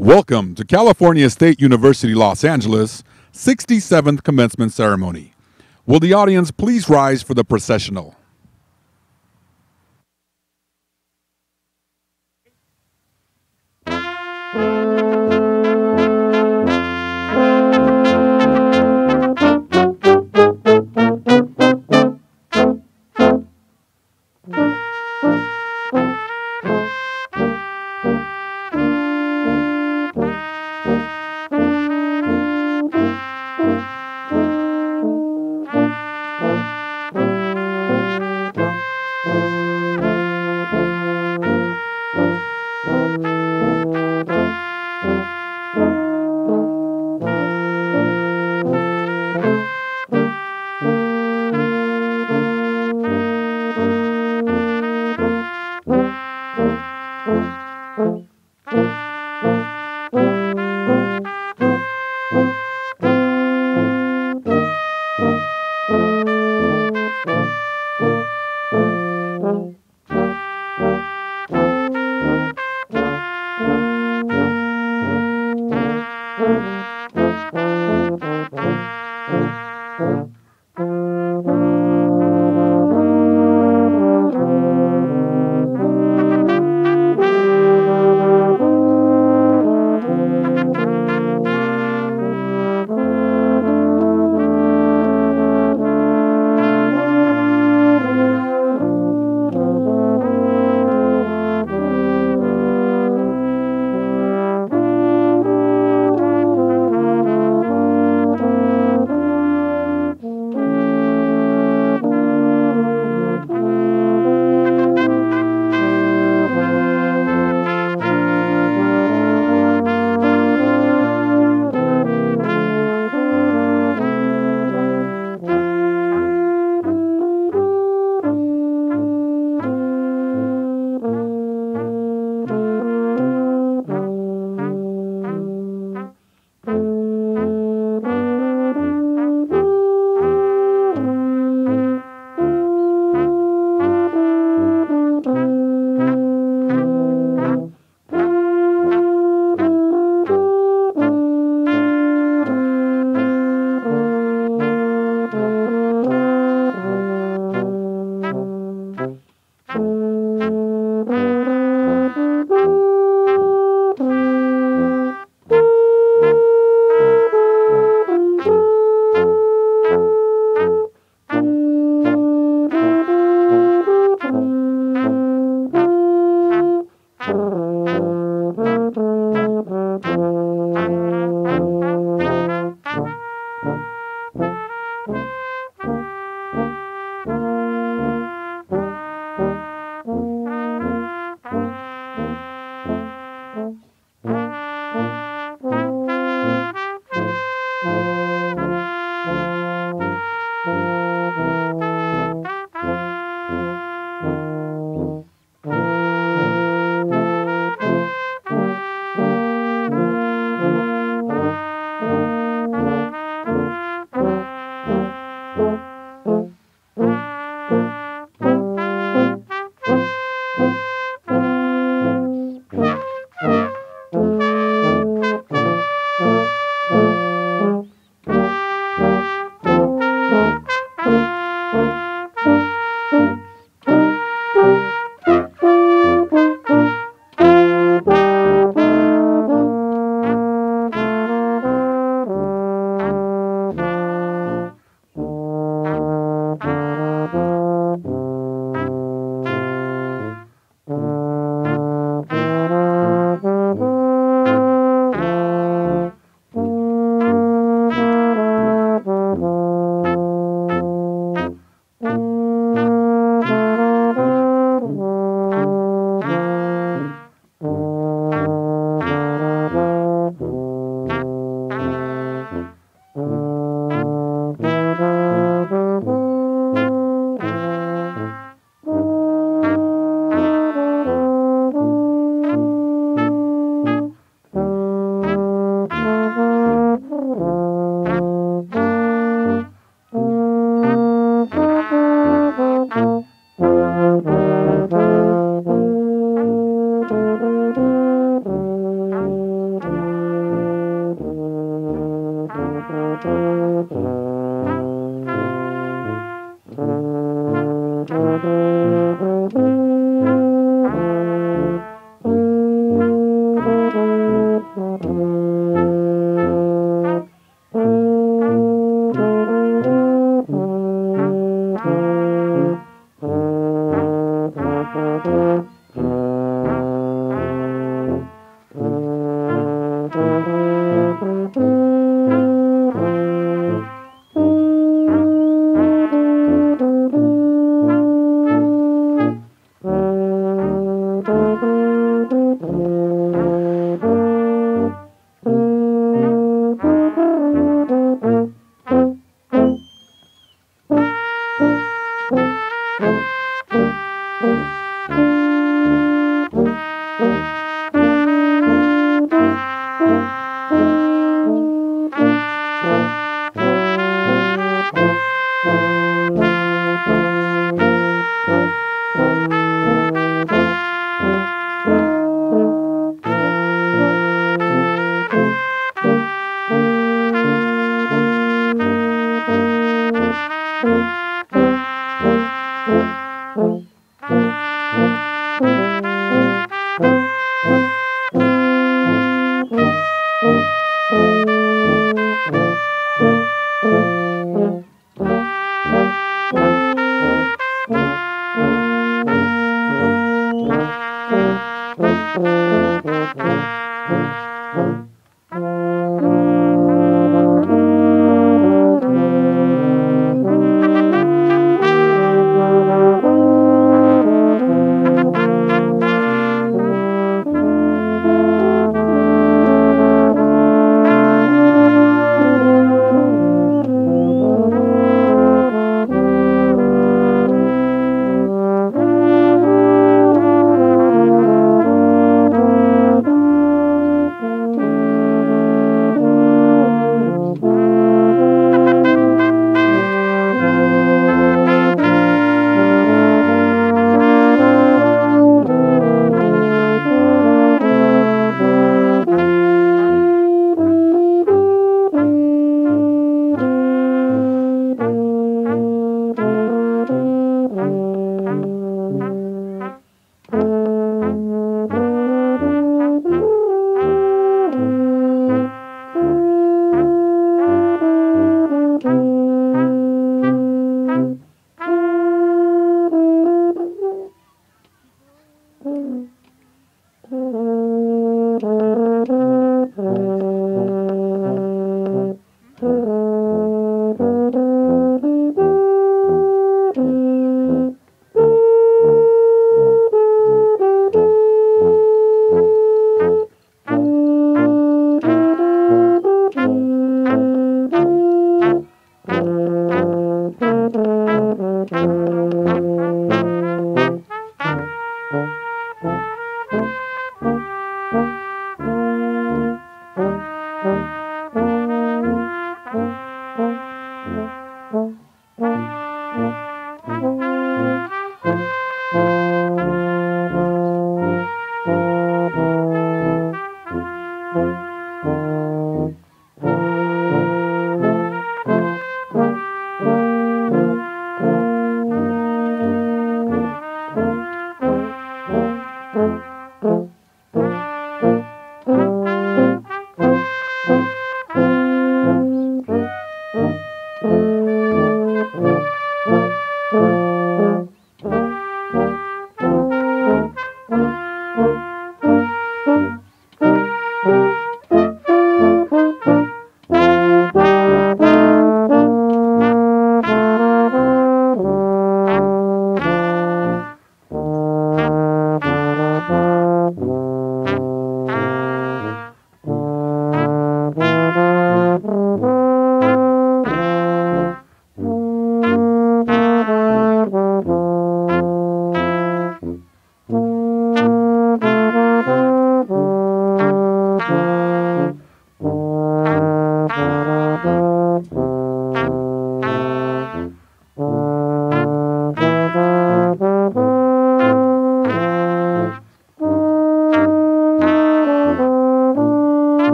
Welcome to California State University, Los Angeles, 67th Commencement Ceremony. Will the audience please rise for the processional?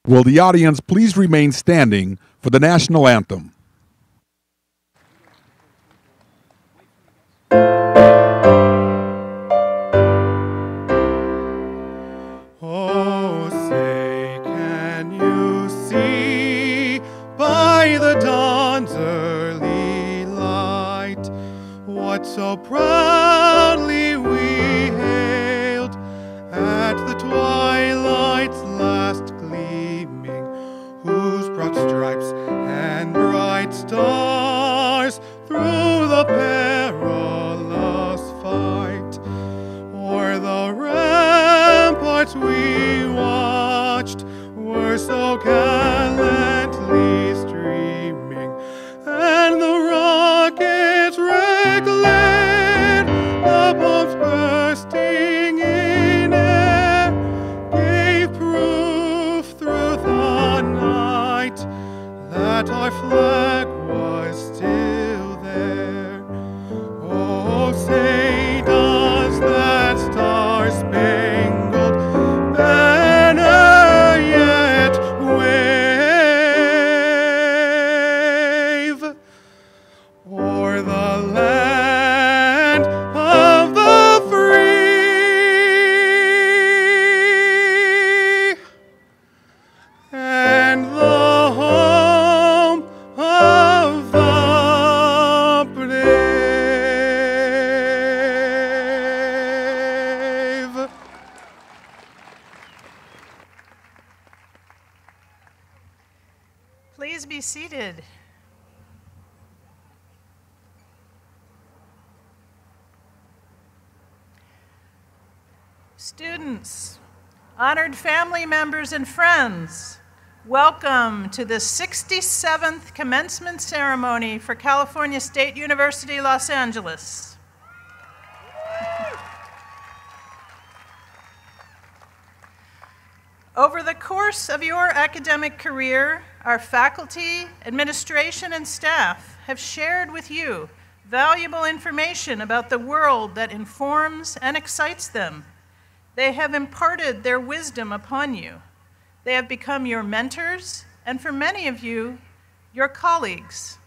Will the audience please remain standing for the national anthem? Oh, say, can you see by the dawn's early light what so proudly we hailed at the twilight's last gleaming, whose broad stripes and bright stars through the perilous fight o'er the ramparts we watched were so gallantly streaming, and the rocket's red glare, the bombs bursting in air, gave proof through the night that our flag was still there. Oh, say, does that star-spangled banner yet wave o'er the land of the free and the home of the brave? Please be seated. Students, honored family members and friends, welcome to the 67th commencement ceremony for California State University, Los Angeles. Over the course of your academic career, our faculty, administration, and staff have shared with you valuable information about the world that informs and excites them. They have imparted their wisdom upon you. They have become your mentors, and for many of you, your colleagues.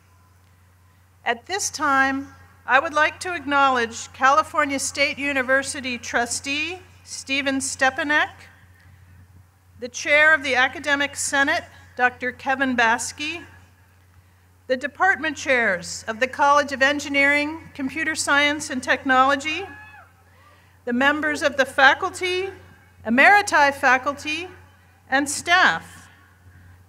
At this time, I would like to acknowledge California State University trustee Stephen Stepanek, the chair of the Academic Senate, Dr. Kevin Baskey, the department chairs of the College of Engineering, Computer Science, and Technology, the members of the faculty, emeriti faculty, and staff,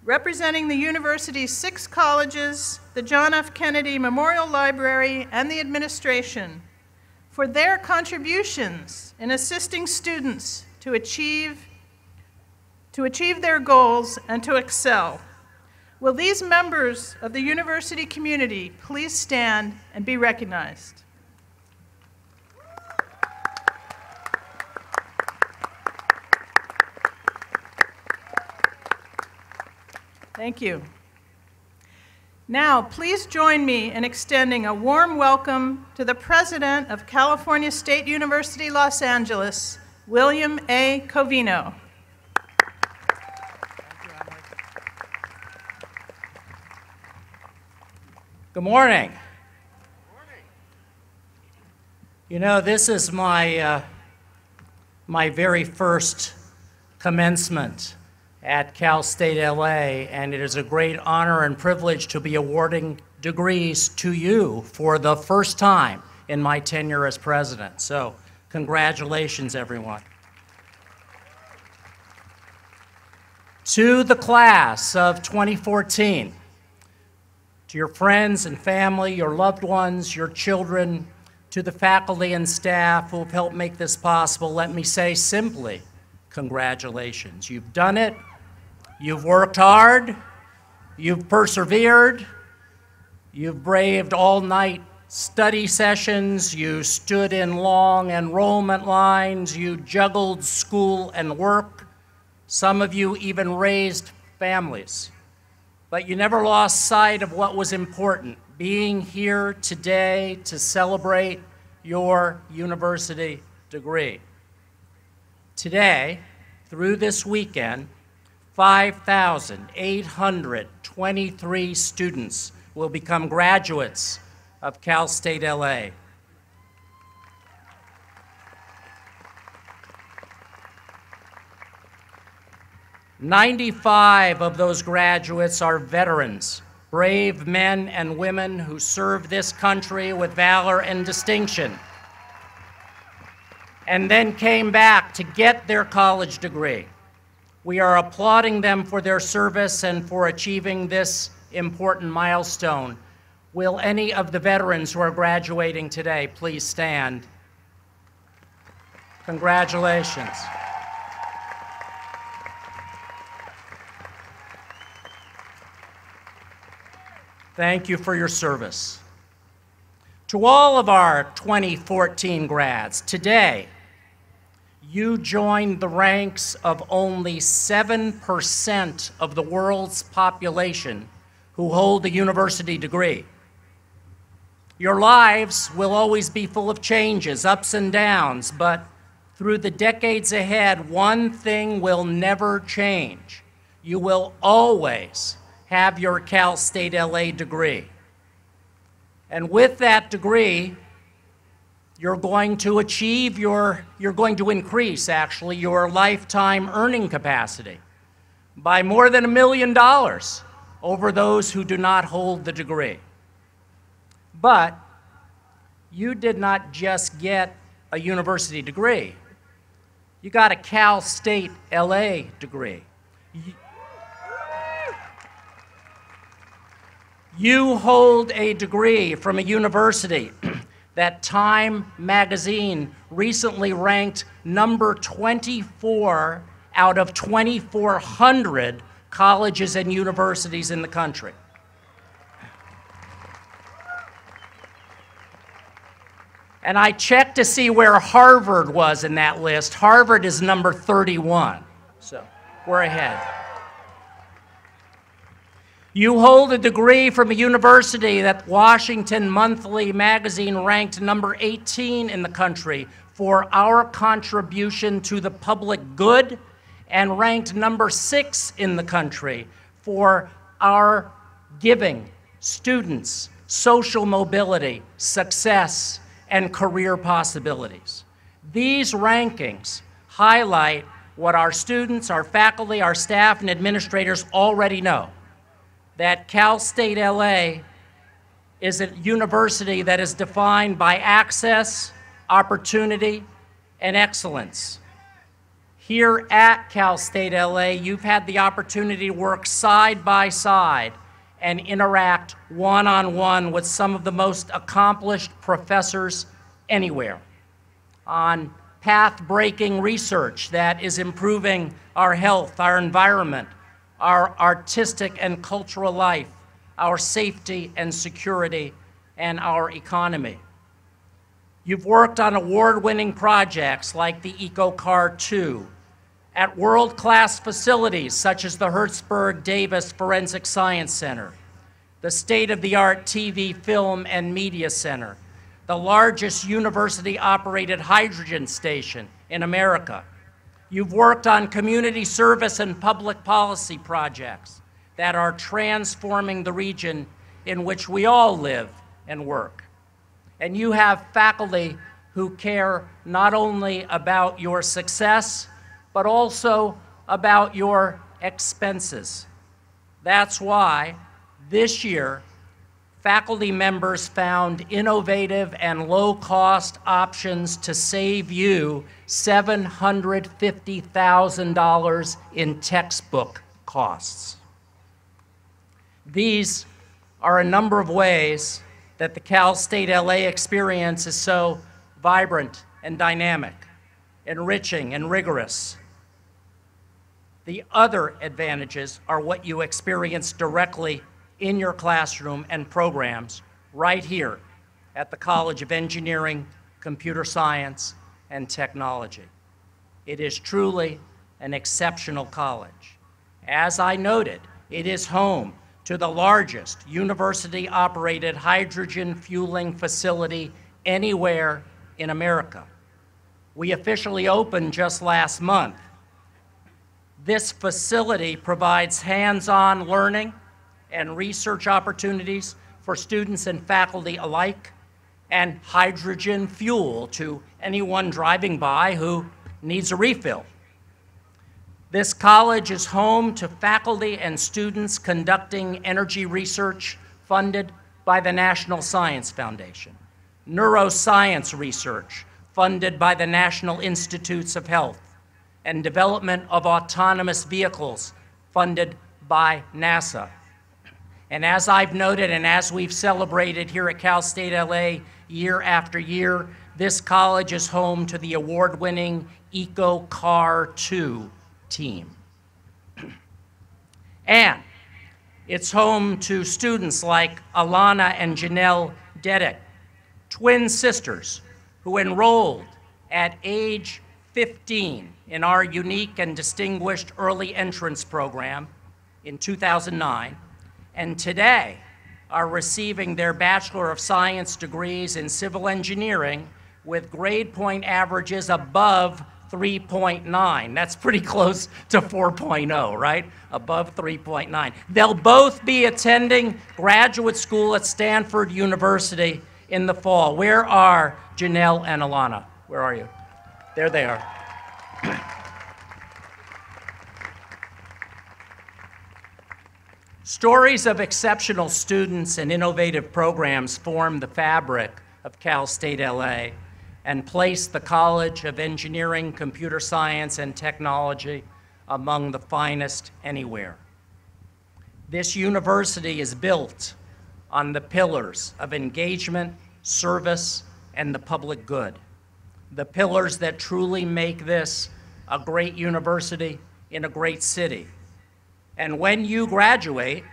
representing the university's 6 colleges, the John F. Kennedy Memorial Library, and the administration, for their contributions in assisting students to achieve their goals and to excel. Will these members of the university community please stand and be recognized? Thank you. Now, please join me in extending a warm welcome to the President of California State University, Los Angeles, William A. Covino. Good morning. You know, this is my very first commencement at Cal State L.A., and it is a great honor and privilege to be awarding degrees to you for the first time in my tenure as president. So, congratulations, everyone. To the class of 2014, to your friends and family, your loved ones, your children, to the faculty and staff who have helped make this possible, let me say simply, congratulations. You've done it. You've worked hard. You've persevered. You've braved all-night study sessions. You stood in long enrollment lines. You juggled school and work. Some of you even raised families. But you never lost sight of what was important, being here today to celebrate your university degree. Today, through this weekend, 5,823 students will become graduates of Cal State L.A. 95 of those graduates are veterans, brave men and women who served this country with valor and distinction, and then came back to get their college degree. We are applauding them for their service and for achieving this important milestone. Will any of the veterans who are graduating today please stand? Congratulations. Thank you for your service. To all of our 2014 grads, today, you joined the ranks of only 7% of the world's population who hold a university degree. Your lives will always be full of changes, ups and downs, but through the decades ahead, one thing will never change. You will always have your Cal State L.A. degree. And with that degree, you're going to increase actually your lifetime earning capacity by more than $1 million over those who do not hold the degree. But you did not just get a university degree. You got a Cal State L.A. degree. You hold a degree from a university that Time magazine recently ranked number 24 out of 2,400 colleges and universities in the country. And I checked to see where Harvard was in that list. Harvard is number 31, so we're ahead. You hold a degree from a university that Washington Monthly magazine ranked number 18 in the country for our contribution to the public good, and ranked number 6 in the country for our giving students social mobility, success, and career possibilities. These rankings highlight what our students, our faculty, our staff, and administrators already know, that Cal State L.A. is a university that is defined by access, opportunity, and excellence. Here at Cal State L.A., you've had the opportunity to work side by side and interact one-on-one with some of the most accomplished professors anywhere on path-breaking research that is improving our health, our environment, our artistic and cultural life, our safety and security, and our economy. You've worked on award-winning projects like the EcoCar 2, at world-class facilities such as the Hertzberg Davis Forensic Science Center, the state-of-the-art TV, Film, and Media Center, the largest university-operated hydrogen station in America. You've worked on community service and public policy projects that are transforming the region in which we all live and work. And you have faculty who care not only about your success, but also about your expenses. That's why this year, faculty members found innovative and low-cost options to save you $750,000 in textbook costs. These are a number of ways that the Cal State L.A. experience is so vibrant and dynamic, enriching and rigorous. The other advantages are what you experience directly in your classroom and programs right here at the College of Engineering, Computer Science, and Technology. It is truly an exceptional college. As I noted, it is home to the largest university-operated hydrogen fueling facility anywhere in America. We officially opened just last month. This facility provides hands-on learning and research opportunities for students and faculty alike, and hydrogen fuel to anyone driving by who needs a refill. This college is home to faculty and students conducting energy research funded by the National Science Foundation, neuroscience research funded by the National Institutes of Health, and development of autonomous vehicles funded by NASA. And as I've noted and as we've celebrated here at Cal State L.A. year after year, this college is home to the award-winning EcoCar 2 team. And it's home to students like Alana and Janelle Dedek, twin sisters who enrolled at age 15 in our unique and distinguished early entrance program in 2009, and today are receiving their Bachelor of Science degrees in civil engineering with grade point averages above 3.9. That's pretty close to 4.0, right? Above 3.9. They'll both be attending graduate school at Stanford University in the fall. Where are Janelle and Alana? Where are you? There they are. Stories of exceptional students and innovative programs form the fabric of Cal State L.A. and place the College of Engineering, Computer Science, and Technology among the finest anywhere. This university is built on the pillars of engagement, service, and the public good, the pillars that truly make this a great university in a great city. And when you graduate,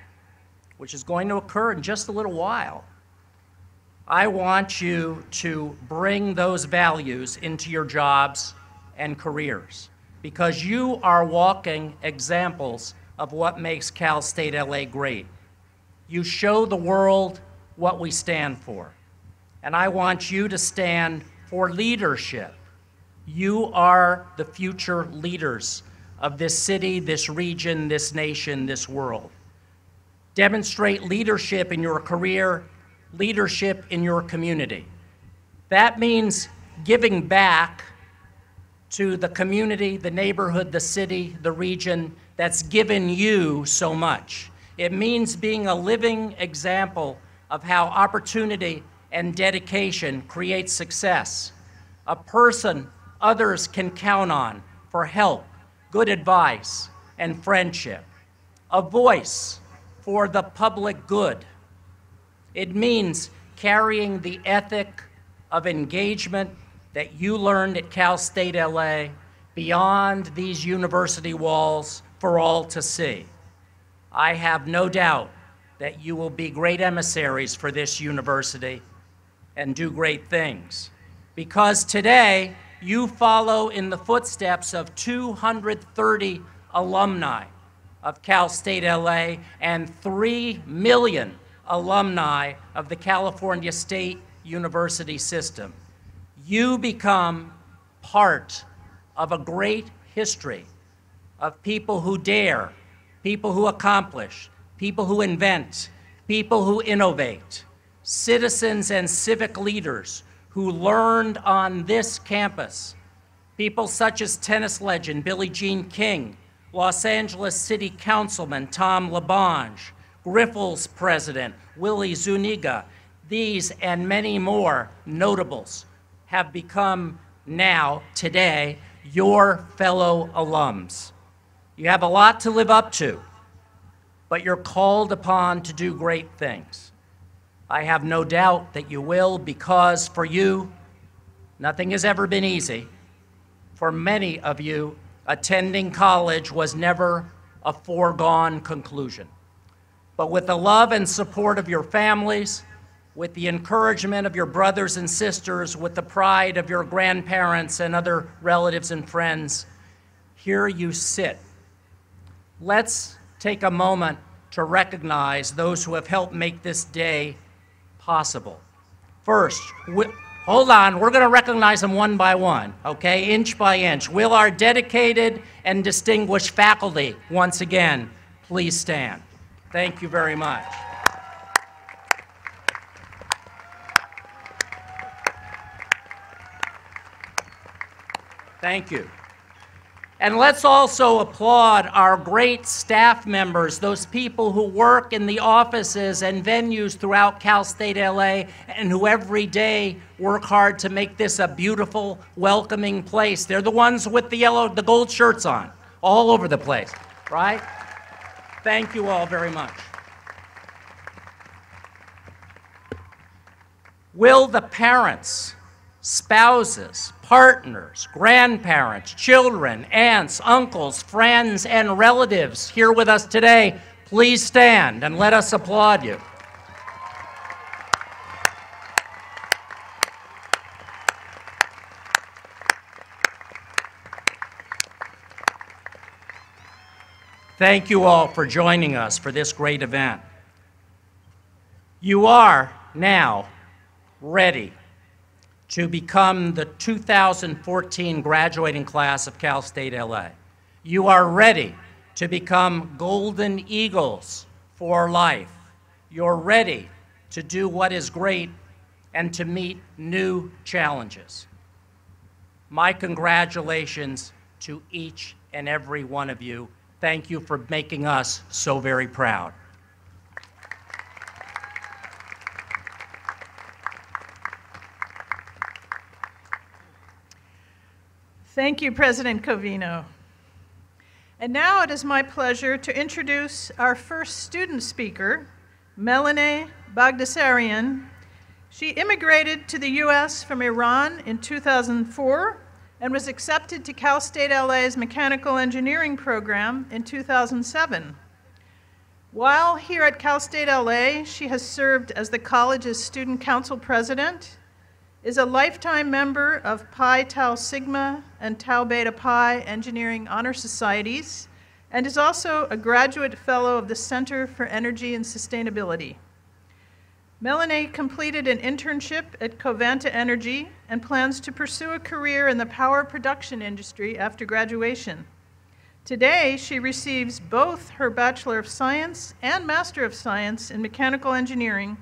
which is going to occur in just a little while, I want you to bring those values into your jobs and careers, because you are walking examples of what makes Cal State L.A. great. You show the world what we stand for, and I want you to stand for leadership. You are the future leaders of this city, this region, this nation, this world. Demonstrate leadership in your career leadership in your community. That means giving back to the community, the neighborhood, the city, the region that's given you so much. It means being a living example of how opportunity and dedication create success. A person others can count on for help, good advice, and friendship. A voice for the public good. It means carrying the ethic of engagement that you learned at Cal State L.A. beyond these university walls for all to see. I have no doubt that you will be great emissaries for this university and do great things. Because today, you follow in the footsteps of 230 alumni of Cal State L.A. and 3 million alumni of the California State University system. You become part of a great history of people who dare, people who accomplish, people who invent, people who innovate, citizens and civic leaders who learned on this campus, people such as tennis legend Billie Jean King, Los Angeles City Councilman Tom LaBonge, Grifols President Willie Zuniga. These and many more notables have become now, today, your fellow alums. You have a lot to live up to, but you're called upon to do great things. I have no doubt that you will, because for you, nothing has ever been easy. For many of you, attending college was never a foregone conclusion. But with the love and support of your families, with the encouragement of your brothers and sisters, with the pride of your grandparents and other relatives and friends, here you sit. Let's take a moment to recognize those who have helped make this day possible. First, hold on, we're going to recognize them one by one, okay, inch by inch. Will our dedicated and distinguished faculty once again please stand? Thank you very much. Thank you. And let's also applaud our great staff members, those people who work in the offices and venues throughout Cal State L.A. and who every day work hard to make this a beautiful, welcoming place. They're the ones with the gold shirts on, all over the place, right? Thank you all very much. Will the parents, spouses, partners, grandparents, children, aunts, uncles, friends, and relatives here with us today please stand and let us applaud you. Thank you all for joining us for this great event. You are now ready to become the 2014 graduating class of Cal State L.A. You are ready to become Golden Eagles for life. You're ready to do what is great and to meet new challenges. My congratulations to each and every one of you. Thank you for making us so very proud. Thank you, President Covino. And now it is my pleasure to introduce our first student speaker, Melanie Bagdasarian. She immigrated to the U.S. from Iran in 2004 and was accepted to Cal State L.A.'s mechanical engineering program in 2007. While here at Cal State L.A., she has served as the college's student council president, is a lifetime member of Pi Tau Sigma and Tau Beta Pi Engineering Honor Societies, and is also a graduate fellow of the Center for Energy and Sustainability. Melanie completed an internship at Covanta Energy and plans to pursue a career in the power production industry after graduation. Today, she receives both her Bachelor of Science and Master of Science in Mechanical Engineering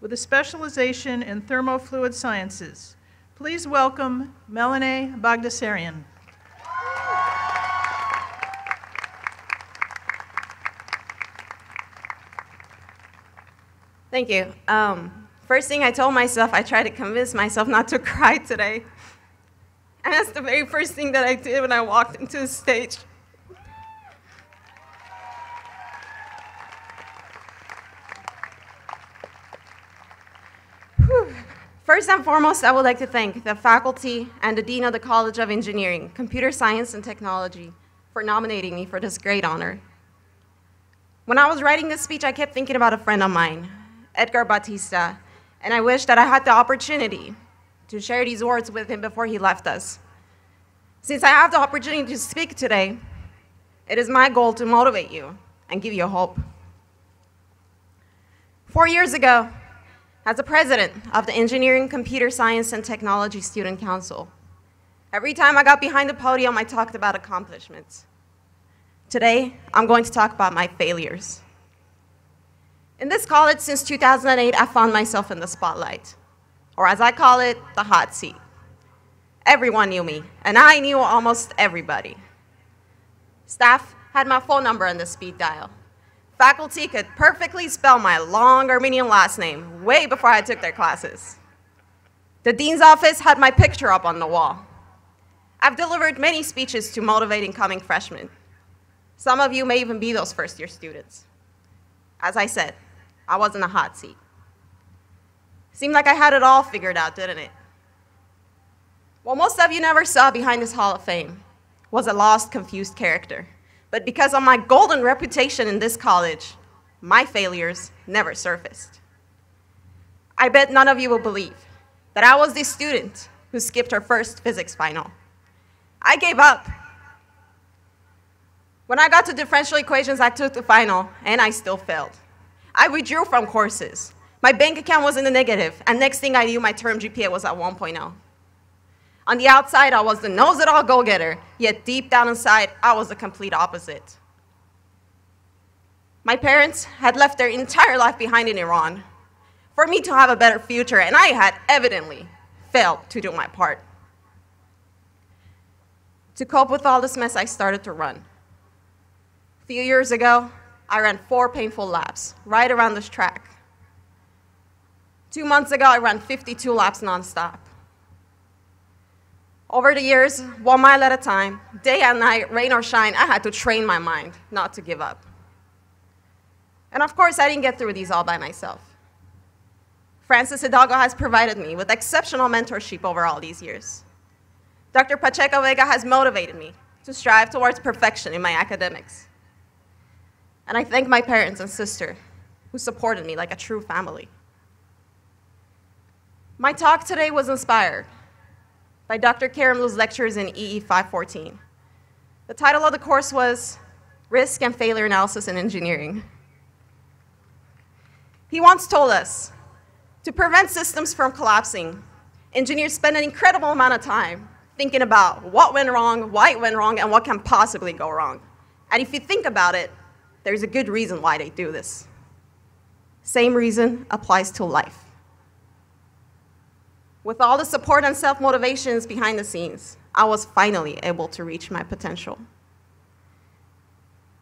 with a specialization in thermofluid sciences. Please welcome Melanie Bagdasarian. Thank you. First thing I told myself, I tried to convince myself not to cry today. And that's the very first thing that I did when I walked into the stage. Whew. First and foremost, I would like to thank the faculty and the Dean of the College of Engineering, Computer Science and Technology for nominating me for this great honor. When I was writing this speech, I kept thinking about a friend of mine, Edgar Batista, and I wish that I had the opportunity to share these words with him before he left us. Since I have the opportunity to speak today, it is my goal to motivate you and give you hope. 4 years ago, as the president of the Engineering, Computer Science, and Technology Student Council, every time I got behind the podium, I talked about accomplishments. Today, I'm going to talk about my failures. In this college since 2008, I found myself in the spotlight, or as I call it, the hot seat. Everyone knew me, and I knew almost everybody. Staff had my phone number on the speed dial. Faculty could perfectly spell my long Armenian last name way before I took their classes. The dean's office had my picture up on the wall. I've delivered many speeches to motivate incoming freshmen. Some of you may even be those first-year students. As I said, I was in a hot seat. Seemed like I had it all figured out, didn't it? What most of you never saw behind this Hall of Fame was a lost, confused character. But because of my golden reputation in this college, my failures never surfaced. I bet none of you will believe that I was the student who skipped her first physics final. I gave up. When I got to differential equations, I took the final, and I still failed. I withdrew from courses. My bank account was in the negative, and next thing I knew, my term GPA was at 1.0. On the outside, I was the knows-it-all go-getter, yet deep down inside, I was the complete opposite. My parents had left their entire life behind in Iran for me to have a better future, and I had evidently failed to do my part. To cope with all this mess, I started to run. A few years ago, I ran 4 painful laps right around this track. 2 months ago, I ran 52 laps nonstop. Over the years, 1 mile at a time, day and night, rain or shine, I had to train my mind not to give up. And of course, I didn't get through these all by myself. Francis Hidalgo has provided me with exceptional mentorship over all these years. Dr. Pacheco Vega has motivated me to strive towards perfection in my academics. And I thank my parents and sister who supported me like a true family. My talk today was inspired by Dr. Karimlu's lectures in EE 514. The title of the course was Risk and Failure Analysis in Engineering. He once told us, to prevent systems from collapsing, engineers spend an incredible amount of time thinking about what went wrong, why it went wrong, and what can possibly go wrong. And if you think about it, there's a good reason why they do this. Same reason applies to life. With all the support and self-motivations behind the scenes, I was finally able to reach my potential.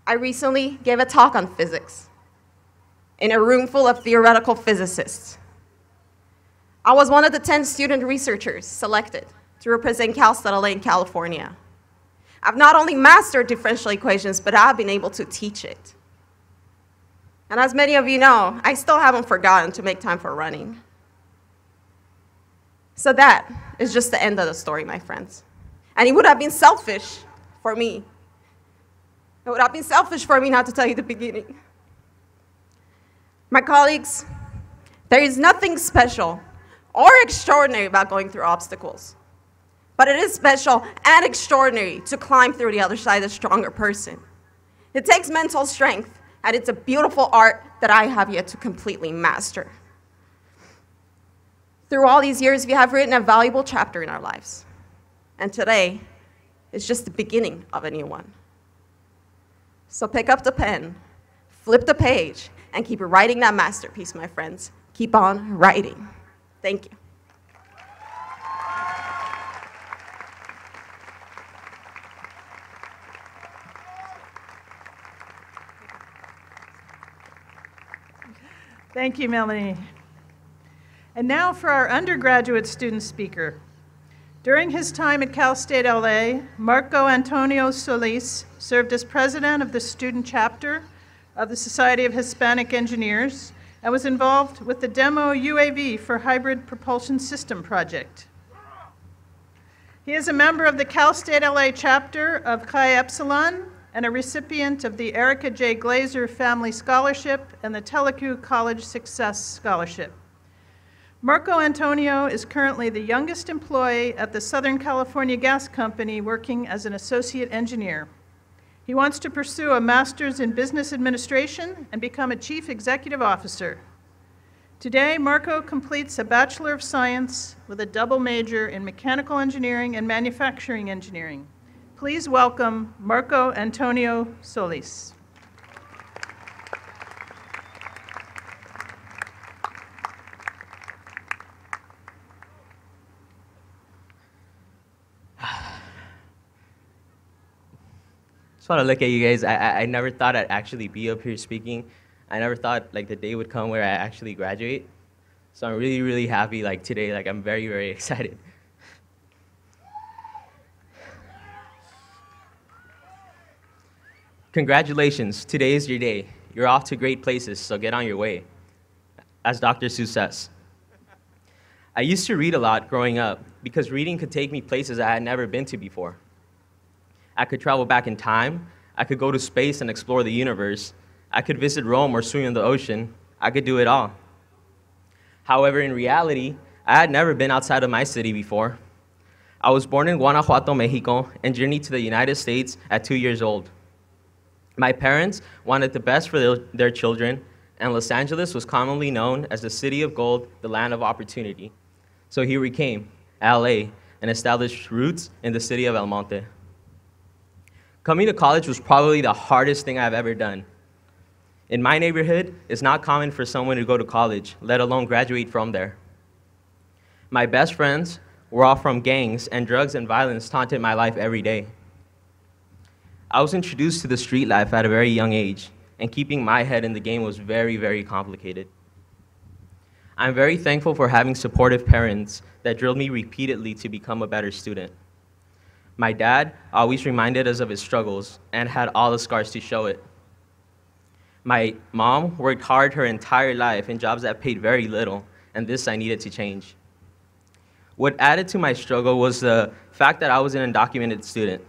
I recently gave a talk on physics in a room full of theoretical physicists. I was one of the 10 student researchers selected to represent State L.A. in California. I've not only mastered differential equations, but I've been able to teach it. And as many of you know, I still haven't forgotten to make time for running. So that is just the end of the story, my friends. And it would have been selfish for me. It would have been selfish for me not to tell you the beginning. My colleagues, there is nothing special or extraordinary about going through obstacles. But it is special and extraordinary to climb through the other side a stronger person. It takes mental strength, and it's a beautiful art that I have yet to completely master. Through all these years, we have written a valuable chapter in our lives. And today is just the beginning of a new one. So pick up the pen, flip the page, and keep writing that masterpiece, my friends, keep on writing. Thank you. Thank you, Melanie. And now for our undergraduate student speaker. During his time at Cal State L.A., Marco Antonio Solis served as president of the student chapter of the Society of Hispanic Engineers and was involved with the demo UAV for Hybrid Propulsion System project. He is a member of the Cal State L.A. chapter of Chi Epsilon and a recipient of the Erica J. Glazer Family Scholarship and the Telecu College Success Scholarship. Marco Antonio is currently the youngest employee at the Southern California Gas Company working as an associate engineer. He wants to pursue a master's in business administration and become a chief executive officer. Today, Marco completes a Bachelor of Science with a double major in mechanical engineering and manufacturing engineering. Please welcome Marco Antonio Solis. Just want to look at you guys. I never thought I'd actually be up here speaking. I never thought like the day would come where I actually graduate. So I'm really, really happy like today. Like I'm very, very excited. Congratulations, today is your day. You're off to great places, so get on your way. As Dr. Seuss says. I used to read a lot growing up because reading could take me places I had never been to before. I could travel back in time, I could go to space and explore the universe, I could visit Rome or swim in the ocean, I could do it all. However, in reality, I had never been outside of my city before. I was born in Guanajuato, Mexico, and journeyed to the United States at 2 years old. My parents wanted the best for their children, and Los Angeles was commonly known as the city of gold, the land of opportunity. So here we came, L.A., and established roots in the city of El Monte. Coming to college was probably the hardest thing I've ever done. In my neighborhood, it's not common for someone to go to college, let alone graduate from there. My best friends were all from gangs, and drugs and violence taunted my life every day. I was introduced to the street life at a very young age, and keeping my head in the game was very, very complicated. I'm very thankful for having supportive parents that drilled me repeatedly to become a better student. My dad always reminded us of his struggles and had all the scars to show it. My mom worked hard her entire life in jobs that paid very little, and this I needed to change. What added to my struggle was the fact that I was an undocumented student.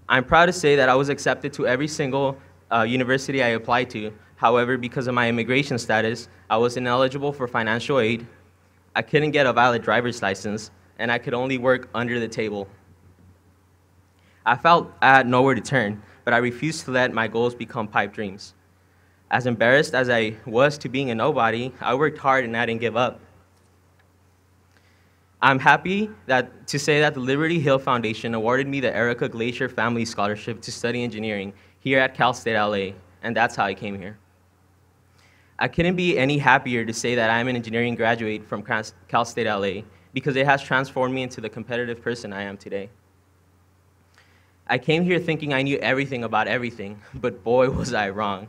I'm proud to say that I was accepted to every single university I applied to. However, because of my immigration status, I was ineligible for financial aid, I couldn't get a valid driver's license, and I could only work under the table. I felt I had nowhere to turn, but I refused to let my goals become pipe dreams. As embarrassed as I was to being a nobody, I worked hard and I didn't give up. I'm happy to say that the Liberty Hill Foundation awarded me the Erica Glazer Family Scholarship to study engineering here at Cal State L.A., and that's how I came here. I couldn't be any happier to say that I'm an engineering graduate from Cal State L.A. because it has transformed me into the competitive person I am today. I came here thinking I knew everything about everything, but boy was I wrong.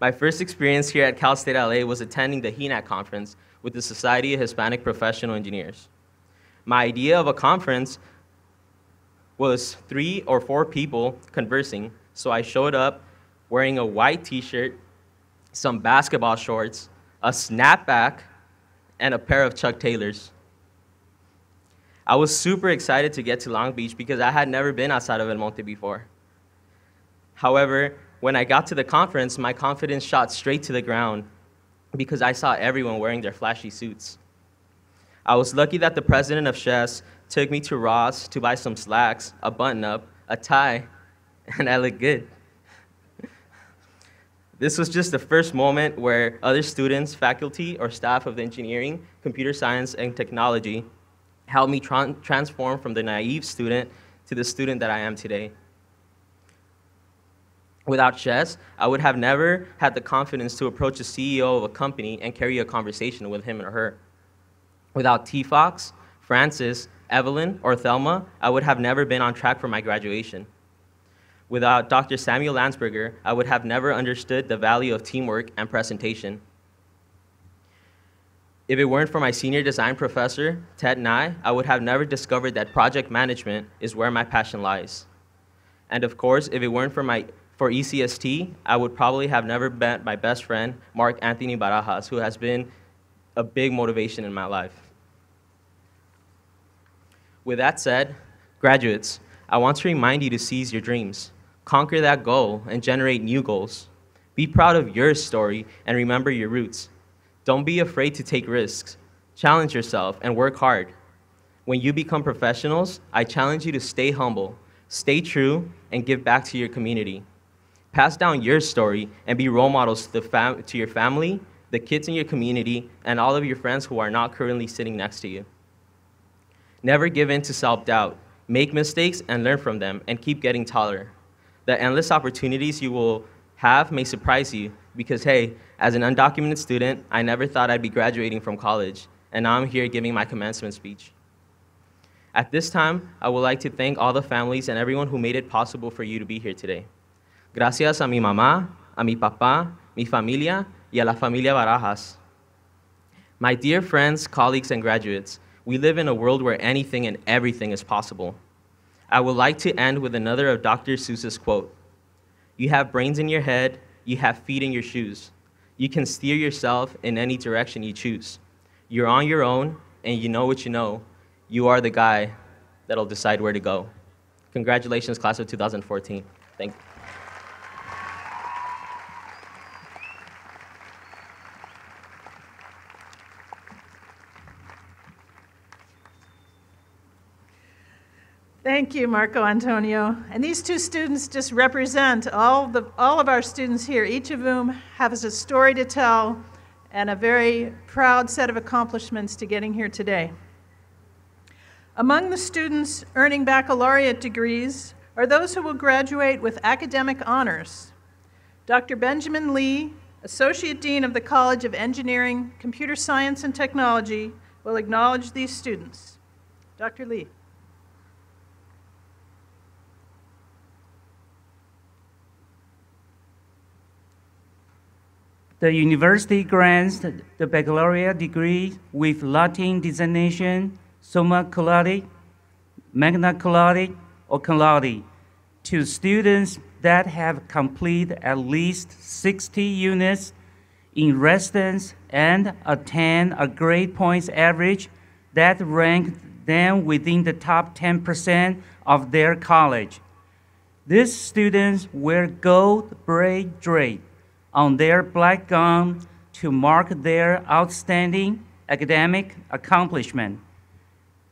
My first experience here at Cal State L.A. was attending the HENAC conference with the Society of Hispanic Professional Engineers. My idea of a conference was 3 or 4 people conversing, so I showed up wearing a white t-shirt, some basketball shorts, a snapback, and a pair of Chuck Taylors. I was super excited to get to Long Beach because I had never been outside of El Monte before. However, when I got to the conference, my confidence shot straight to the ground because I saw everyone wearing their flashy suits. I was lucky that the president of Chess took me to Ross to buy some slacks, a button-up, a tie, and I looked good. This was just the first moment where other students, faculty, or staff of the engineering, computer science, and technology helped me transform from the naive student to the student that I am today. Without chess, I would have never had the confidence to approach the CEO of a company and carry a conversation with him or her. Without T. Fox, Francis, Evelyn, or Thelma, I would have never been on track for my graduation. Without Dr. Samuel Landsberger, I would have never understood the value of teamwork and presentation. If it weren't for my senior design professor, Ted Nye, I would have never discovered that project management is where my passion lies. And of course, if it weren't for ECST, I would probably have never met my best friend, Mark Anthony Barajas, who has been a big motivation in my life. With that said, graduates, I want to remind you to seize your dreams, conquer that goal, and generate new goals. Be proud of your story and remember your roots. Don't be afraid to take risks. Challenge yourself and work hard. When you become professionals, I challenge you to stay humble, stay true, and give back to your community. Pass down your story and be role models to your family, the kids in your community, and all of your friends who are not currently sitting next to you. Never give in to self-doubt. Make mistakes and learn from them, and keep getting taller. The endless opportunities you will have may surprise you, because hey, as an undocumented student, I never thought I'd be graduating from college, and now I'm here giving my commencement speech. At this time, I would like to thank all the families and everyone who made it possible for you to be here today. Gracias a mi mamá, a mi papá, mi familia, y a la familia Barajas. My dear friends, colleagues, and graduates, we live in a world where anything and everything is possible. I would like to end with another of Dr. Seuss's quote. You have brains in your head, you have feet in your shoes. You can steer yourself in any direction you choose. You're on your own, and you know what you know. You are the guy that'll decide where to go. Congratulations, class of 2014. Thank you. Thank you, Marco Antonio. And these two students just represent all of our students here, each of whom has a story to tell and a very proud set of accomplishments to getting here today. Among the students earning baccalaureate degrees are those who will graduate with academic honors. Dr. Benjamin Lee, Associate Dean of the College of Engineering, Computer Science, and Technology, will acknowledge these students. Dr. Lee. The university grants the baccalaureate degree with Latin designation, summa cum laude, magna cum laude, or cum laude to students that have completed at least 60 units in residence and attain a grade points average that rank them within the top 10% of their college. These students wear gold braid drape on their black gown to mark their outstanding academic accomplishment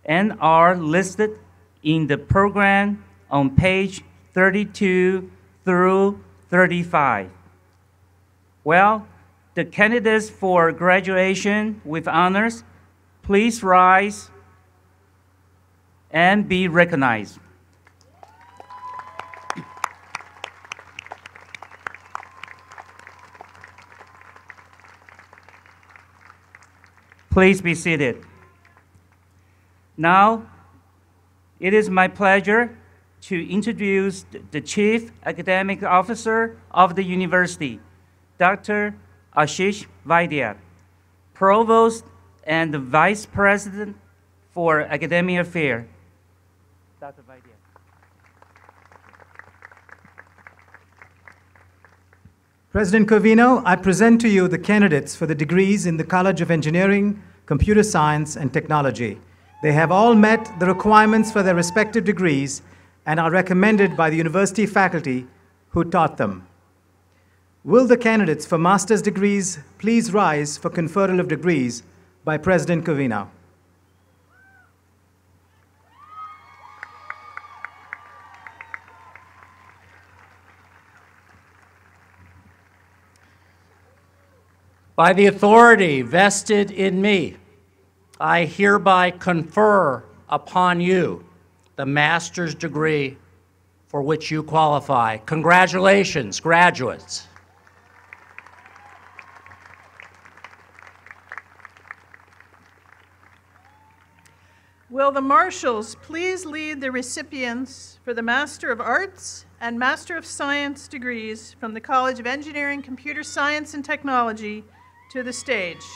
and are listed in the program on page 32 through 35. Well, the candidates for graduation with honors, please rise and be recognized. Please be seated. Now, it is my pleasure to introduce the Chief Academic Officer of the university, Dr. Ashish Vaidya, Provost and Vice President for Academic Affairs. Dr. Vaidya. President Covino, I present to you the candidates for the degrees in the College of Engineering, Computer Science, and Technology. They have all met the requirements for their respective degrees and are recommended by the university faculty who taught them. Will the candidates for master's degrees please rise for conferral of degrees by President Covino? By the authority vested in me, I hereby confer upon you the master's degree for which you qualify. Congratulations, graduates. Will the marshals please lead the recipients for the Master of Arts and Master of Science degrees from the College of Engineering, Computer Science, and Technology to the stage.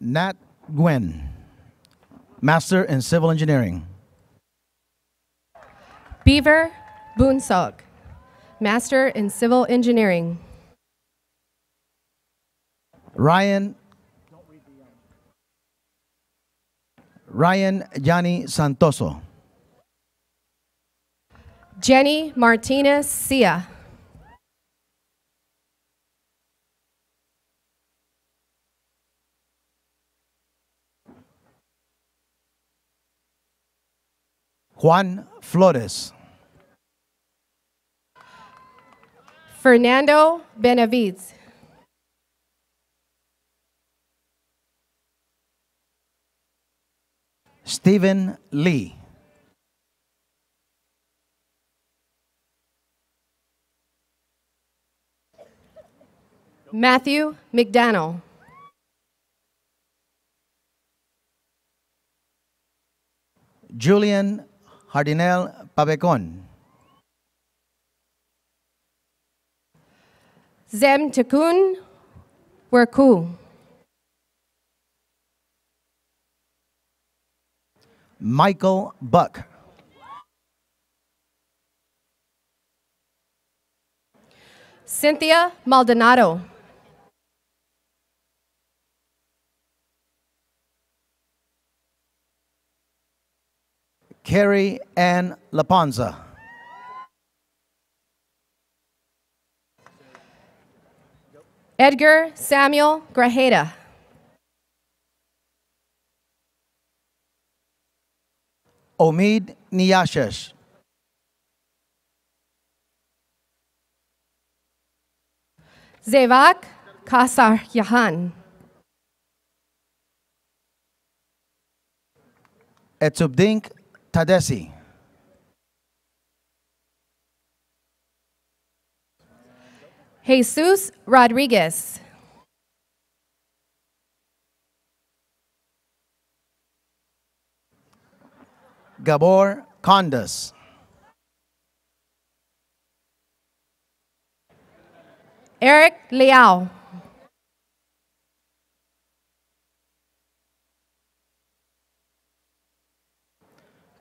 Nat Gwen, Master in Civil Engineering. Beaver Boonsog, Master in Civil Engineering. Ryan Yanni Santoso. Jenny Martinez Sia. Juan Flores. Fernando Benavides. Stephen Lee. Matthew McDaniel. Julian Hardinel Pabecon. Zem Tekun Werku. Michael Buck. Cynthia Maldonado. Carrie Ann Laponza. Edgar Samuel Grajeda. Omid Niyashesh. Zevak Kasar Yahan. Etzubdink Tadesi. Jesus Rodriguez. Gabor Condas. Eric Liao.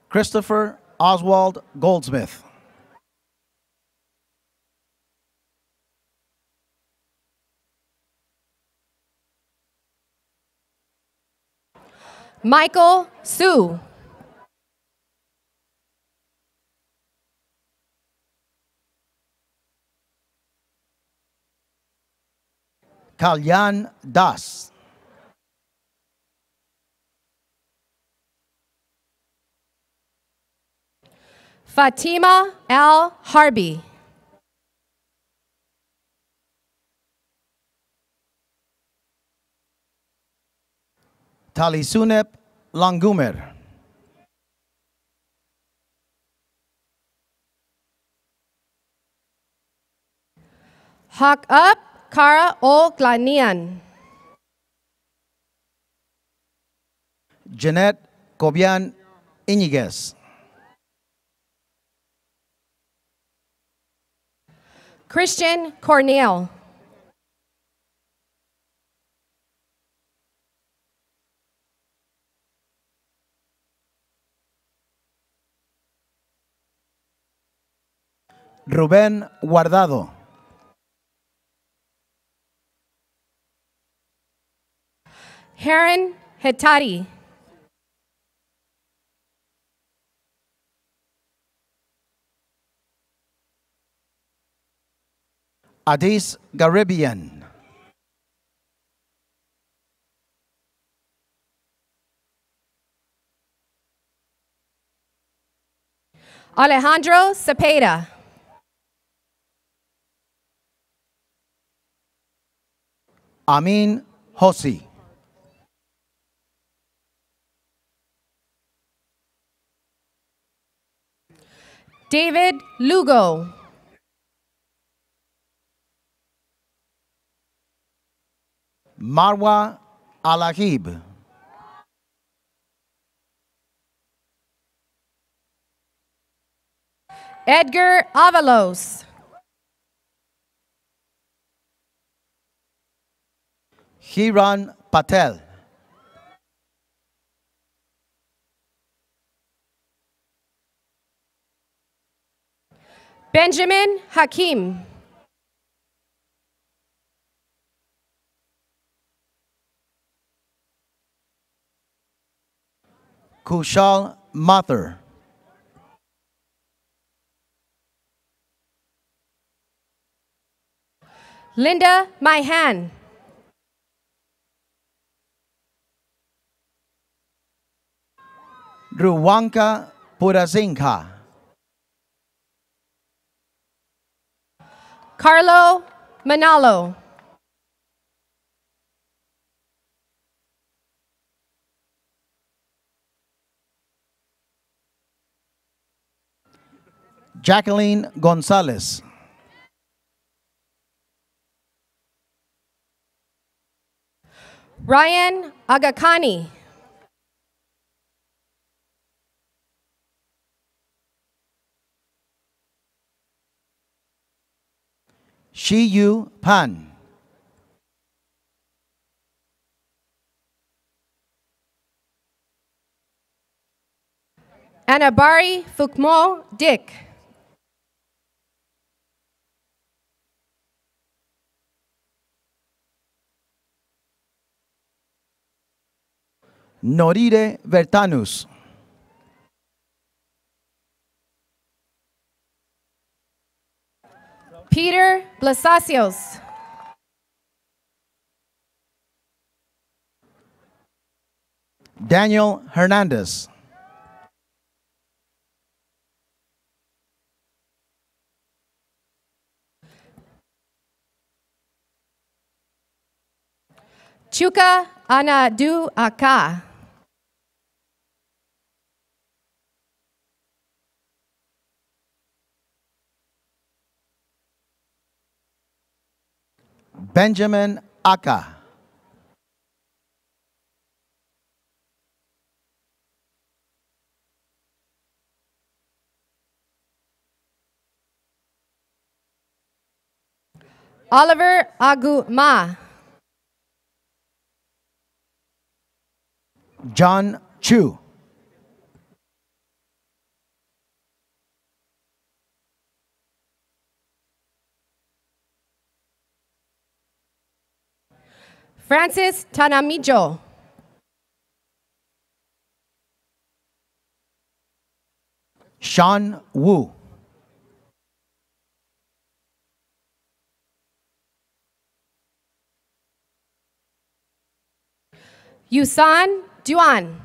Christopher Oswald Goldsmith. Michael Su. Kalyan Das. Fatima Al Harbi. Talisunep Langumer. Hawk Up Kara O Glanian. Jeanette Cobian Iñiguez. Christian Cornell. Rubén Guardado. Heron Hetati. Addis Garibian. Alejandro Cepeda. Amin Hossi. David Lugo. Marwa Alahib. Edgar Avalos. Hiran Patel. Benjamin Hakim. Kushal Mathur. Linda Maihan. Ruwanka Purazinka. Carlo Manalo. Jacqueline Gonzalez. Ryan Agakani. Shiyu Pan. Anabari Fukmo Dick. Norire Vertanus. Peter Blasasios. Daniel Hernandez. Chuka Anadu Aka. Benjamin Aka. Oliver Aguma. John Chu. Francis Tanamijo. Sean Wu. Yusan Duan.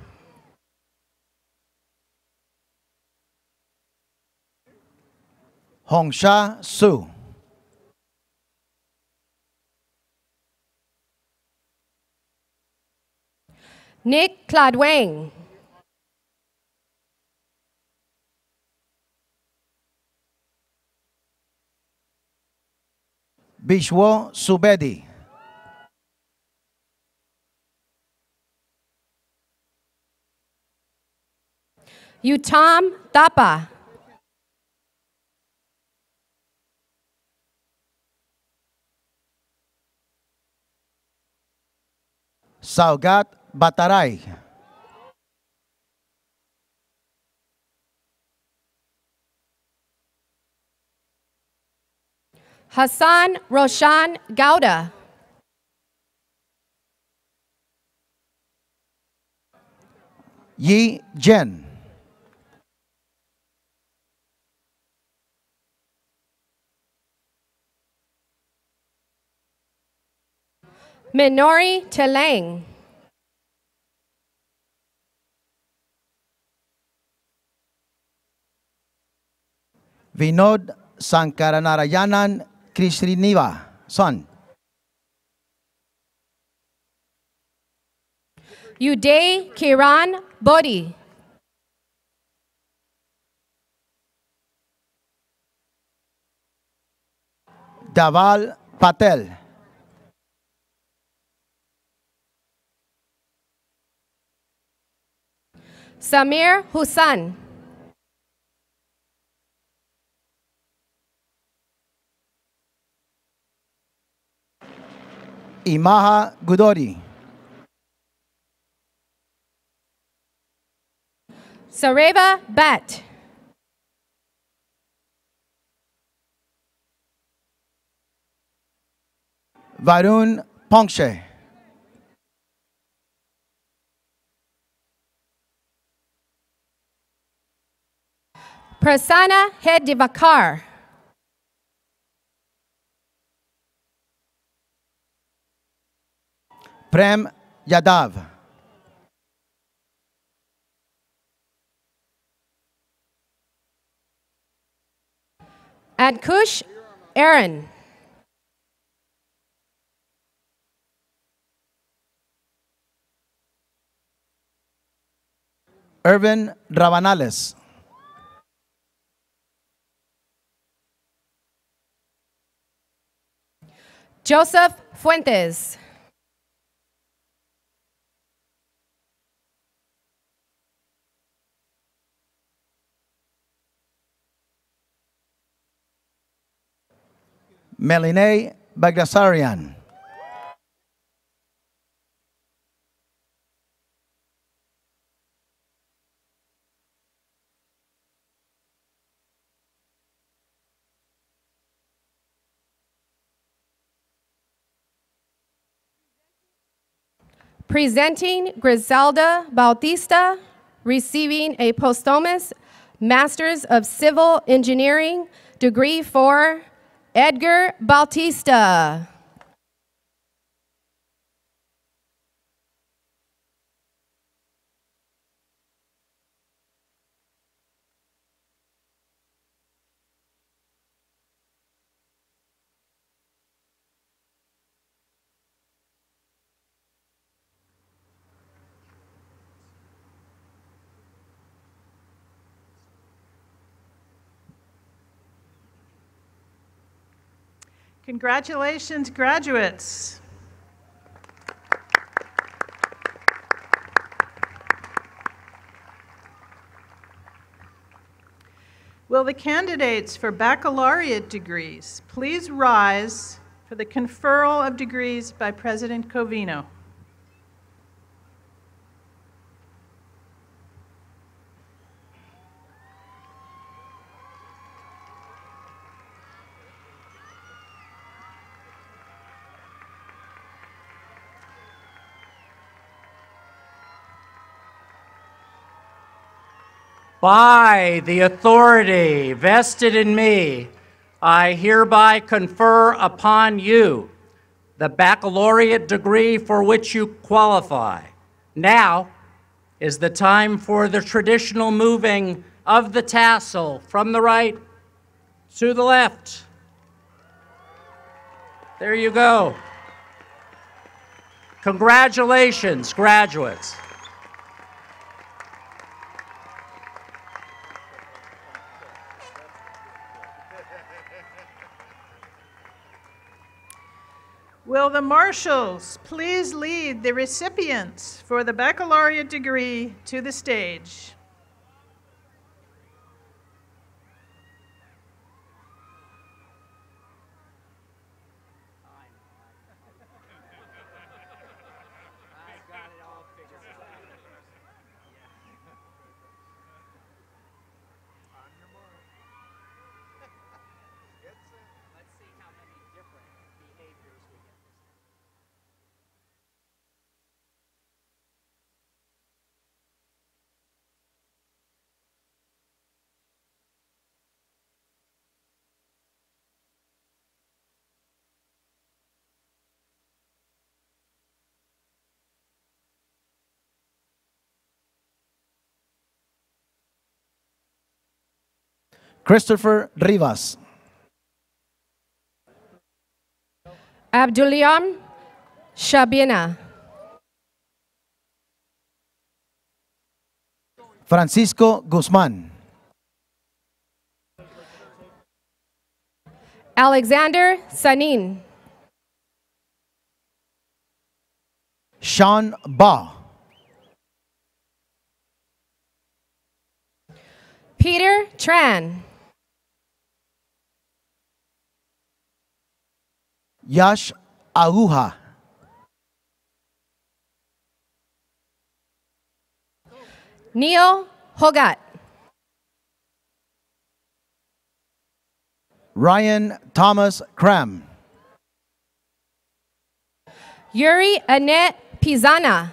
Hongsha Su. Nick Cladwang. Bishwo Subedi. Utam Thapa. Saugat Bataray. Hassan Roshan Gouda. Yi Jen. Minori Teleng. Vinod Sankaranarayanan Krishriniva, son. Uday Kiran Bodhi. Daval Patel. Samir Hussain. Imaha Gudori. Sareva Bat. Varun Pongshe. Prasanna Hedivakar. Prem Yadav. Adkush Aaron. Irvin Rabanales. Joseph Fuentes. Meline Bagdasarian. Presenting Griselda Bautista, receiving a posthumous Masters of Civil Engineering degree for Edgar Bautista. Congratulations, graduates. Will the candidates for baccalaureate degrees please rise for the conferral of degrees by President Covino? By the authority vested in me, I hereby confer upon you the baccalaureate degree for which you qualify. Now is the time for the traditional moving of the tassel from the right to the left. There you go. Congratulations, graduates. Will the marshals please lead the recipients for the baccalaureate degree to the stage? Christopher Rivas. Abduliam Shabina. Francisco Guzman. Alexander Sanin. Sean Ba. Peter Tran. Yash Aguja. Neil Hogat. Ryan Thomas Cram. Yuri Annette Pizana.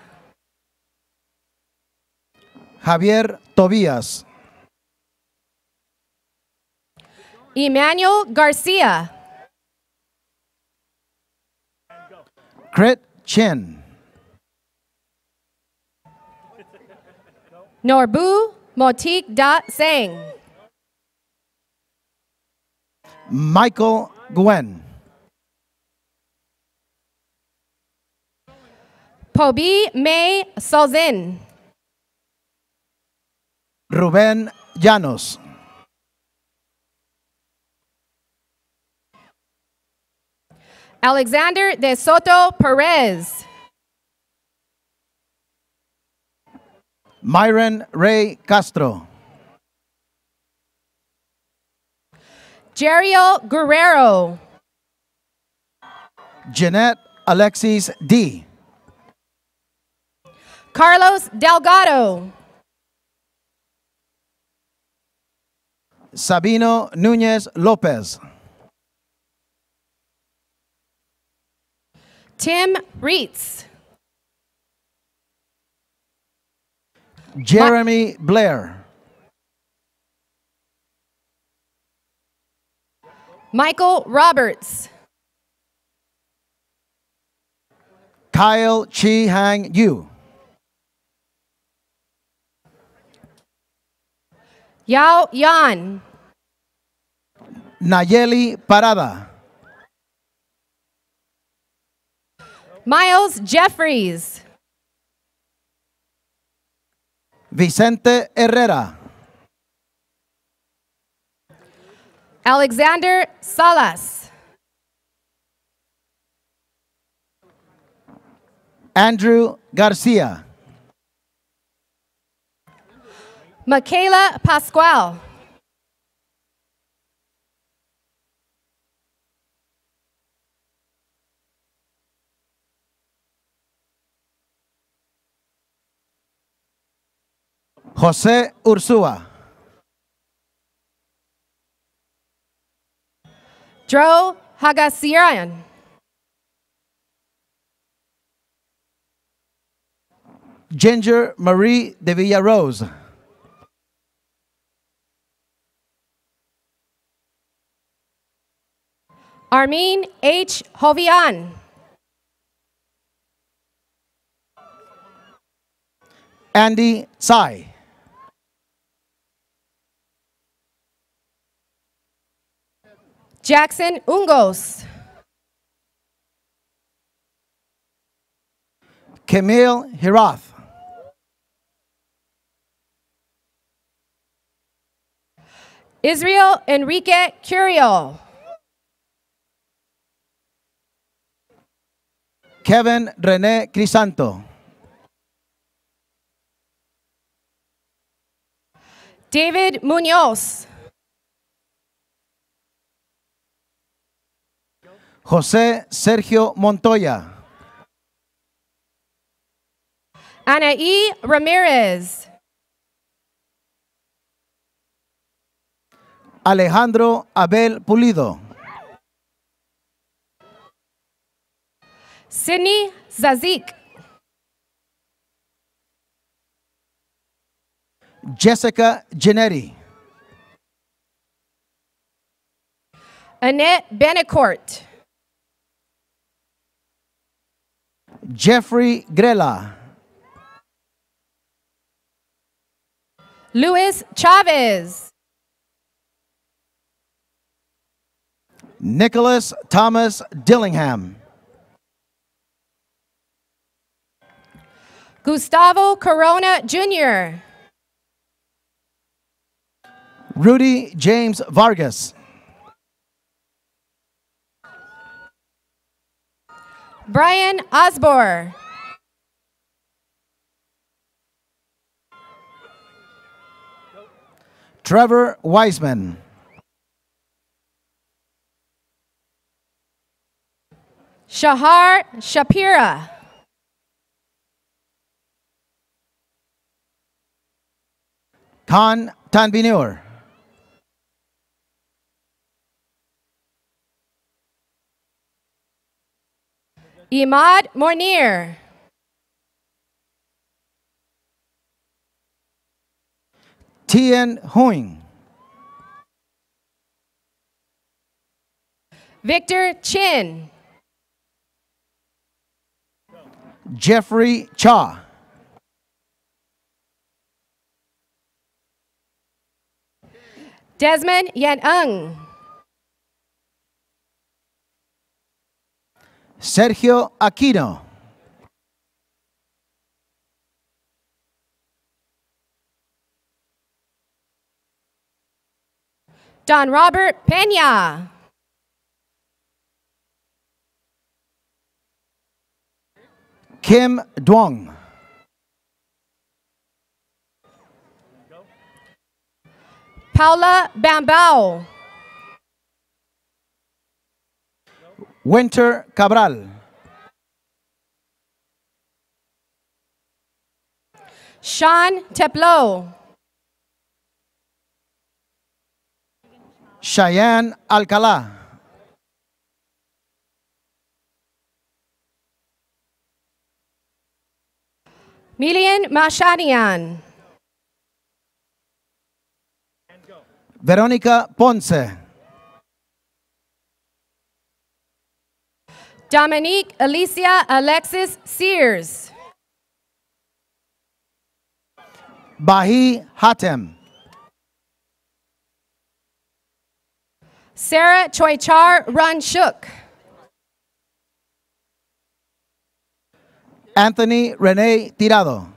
Javier Tobias. Emmanuel Garcia. Crit Chin. Norbu Motik Da Singh. Michael Gwen. Pobi May Sozin. Ruben Llanos. Alexander de Soto Perez. Myron Ray Castro. Jeriel Guerrero. Jeanette Alexis D. Carlos Delgado. Sabino Núñez Lopez. Tim Reitz. Jeremy Blair. Michael Roberts. Kyle Chi Hang Yu. Yao Yan. Nayeli Parada. Miles Jeffries. Vicente Herrera. Alexander Salas. Andrew Garcia. Michaela Pascual. José Ursúa. Dro Hagasiran. Ginger Marie de Villarose. Armin H. Jovian. Andy Tsai. Jackson Ungos. Camille Hirath. Israel Enrique Curiel. Kevin Rene Crisanto. David Munoz. José Sergio Montoya. Anaí Ramirez. Alejandro Abel Pulido. Sydney Zazik. Jessica Genetti. Annette Benecourt. Jeffrey Grela. Luis Chavez. Nicholas Thomas Dillingham. Gustavo Corona Jr., Rudy James Vargas. Brian Osborne, Trevor Wiseman. Shahar Shapira, Khan Tanvinur. Imad Mornir, Tien Huing. Victor Chin, Jeffrey Cha. Desmond Yen Ung, Sergio Aquino. Don Robert Pena, Kim Duong. Paula Bambao, Winter Cabral. Sean Teplo, Cheyenne Alcala. Milian Mashanian, Veronica Ponce. Dominique Alicia Alexis Sears, Bahi Hatem. Sarah Choichar Runshuk, Anthony Rene Tirado.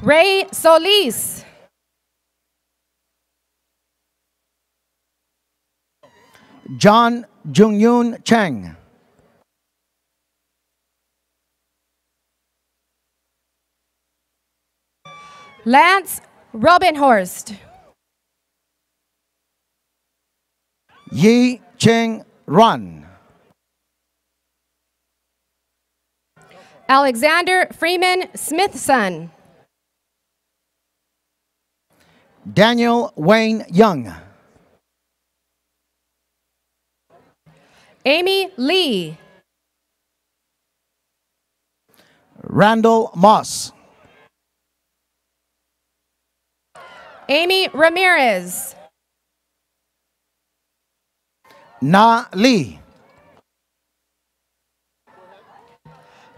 Ray Solis, John Jungyun Chang. Lance Robinhorst, Yi Cheng Ron. Alexander Freeman Smithson, Daniel Wayne Young. Amy Lee, Randall Moss. Amy Ramirez, Na Lee.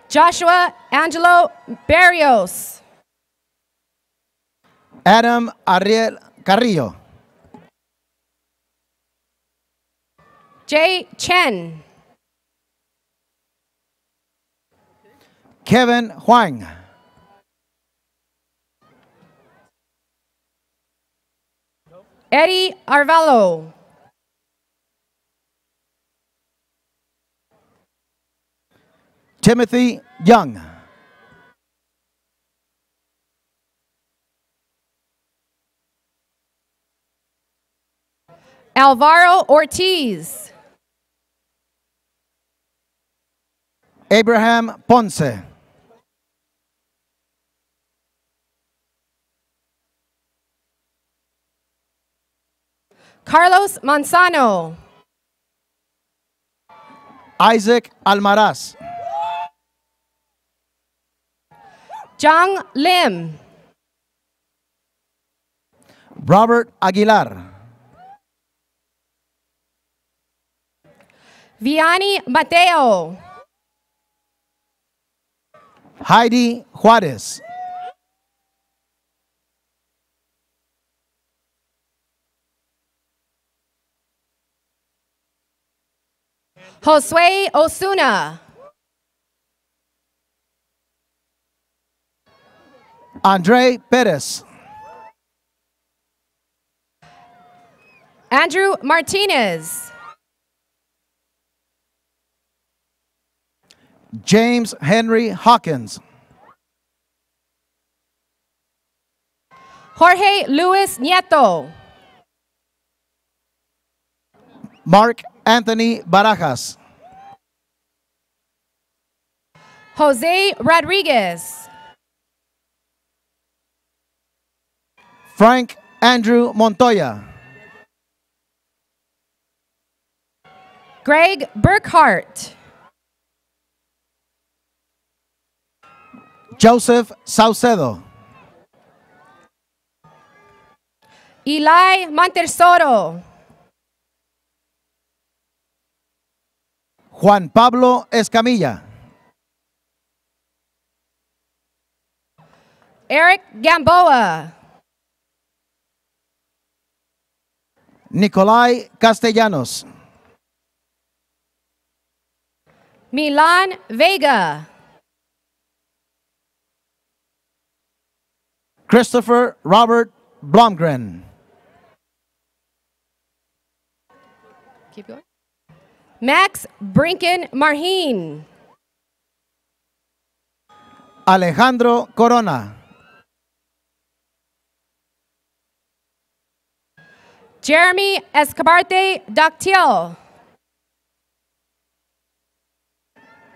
Joshua Angelo Barrios, Adam Ariel Carrillo. Jay Chen, Kevin Huang. Eddie Arvalo, Timothy Young. Alvaro Ortiz, Abraham Ponce. Carlos Manzano, Isaac Almaraz. Zhang Lim, Robert Aguilar. Vianney Mateo, Heidi Juarez. Josue Osuna. Andre Perez. Andrew Martinez. James Henry Hawkins. Jorge Luis Nieto. Mark Anthony Barajas. Jose Rodriguez. Frank Andrew Montoya. Greg Burkhart. Joseph Saucedo. Eli Montesoro. Juan Pablo Escamilla. Eric Gamboa. Nicolai Castellanos. Milan Vega. Christopher Robert Blomgren. Keep going. Max Brinken Marhin. Alejandro Corona. Jeremy Escabarte Dactiel.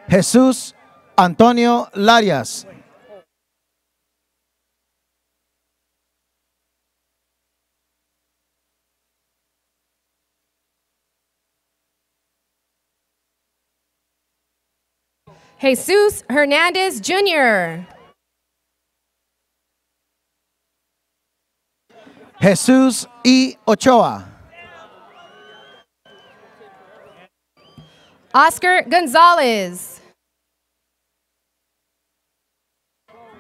Jesús Antonio Larias. Jesus Hernandez Jr. Jesús I. Ochoa. Oscar Gonzalez.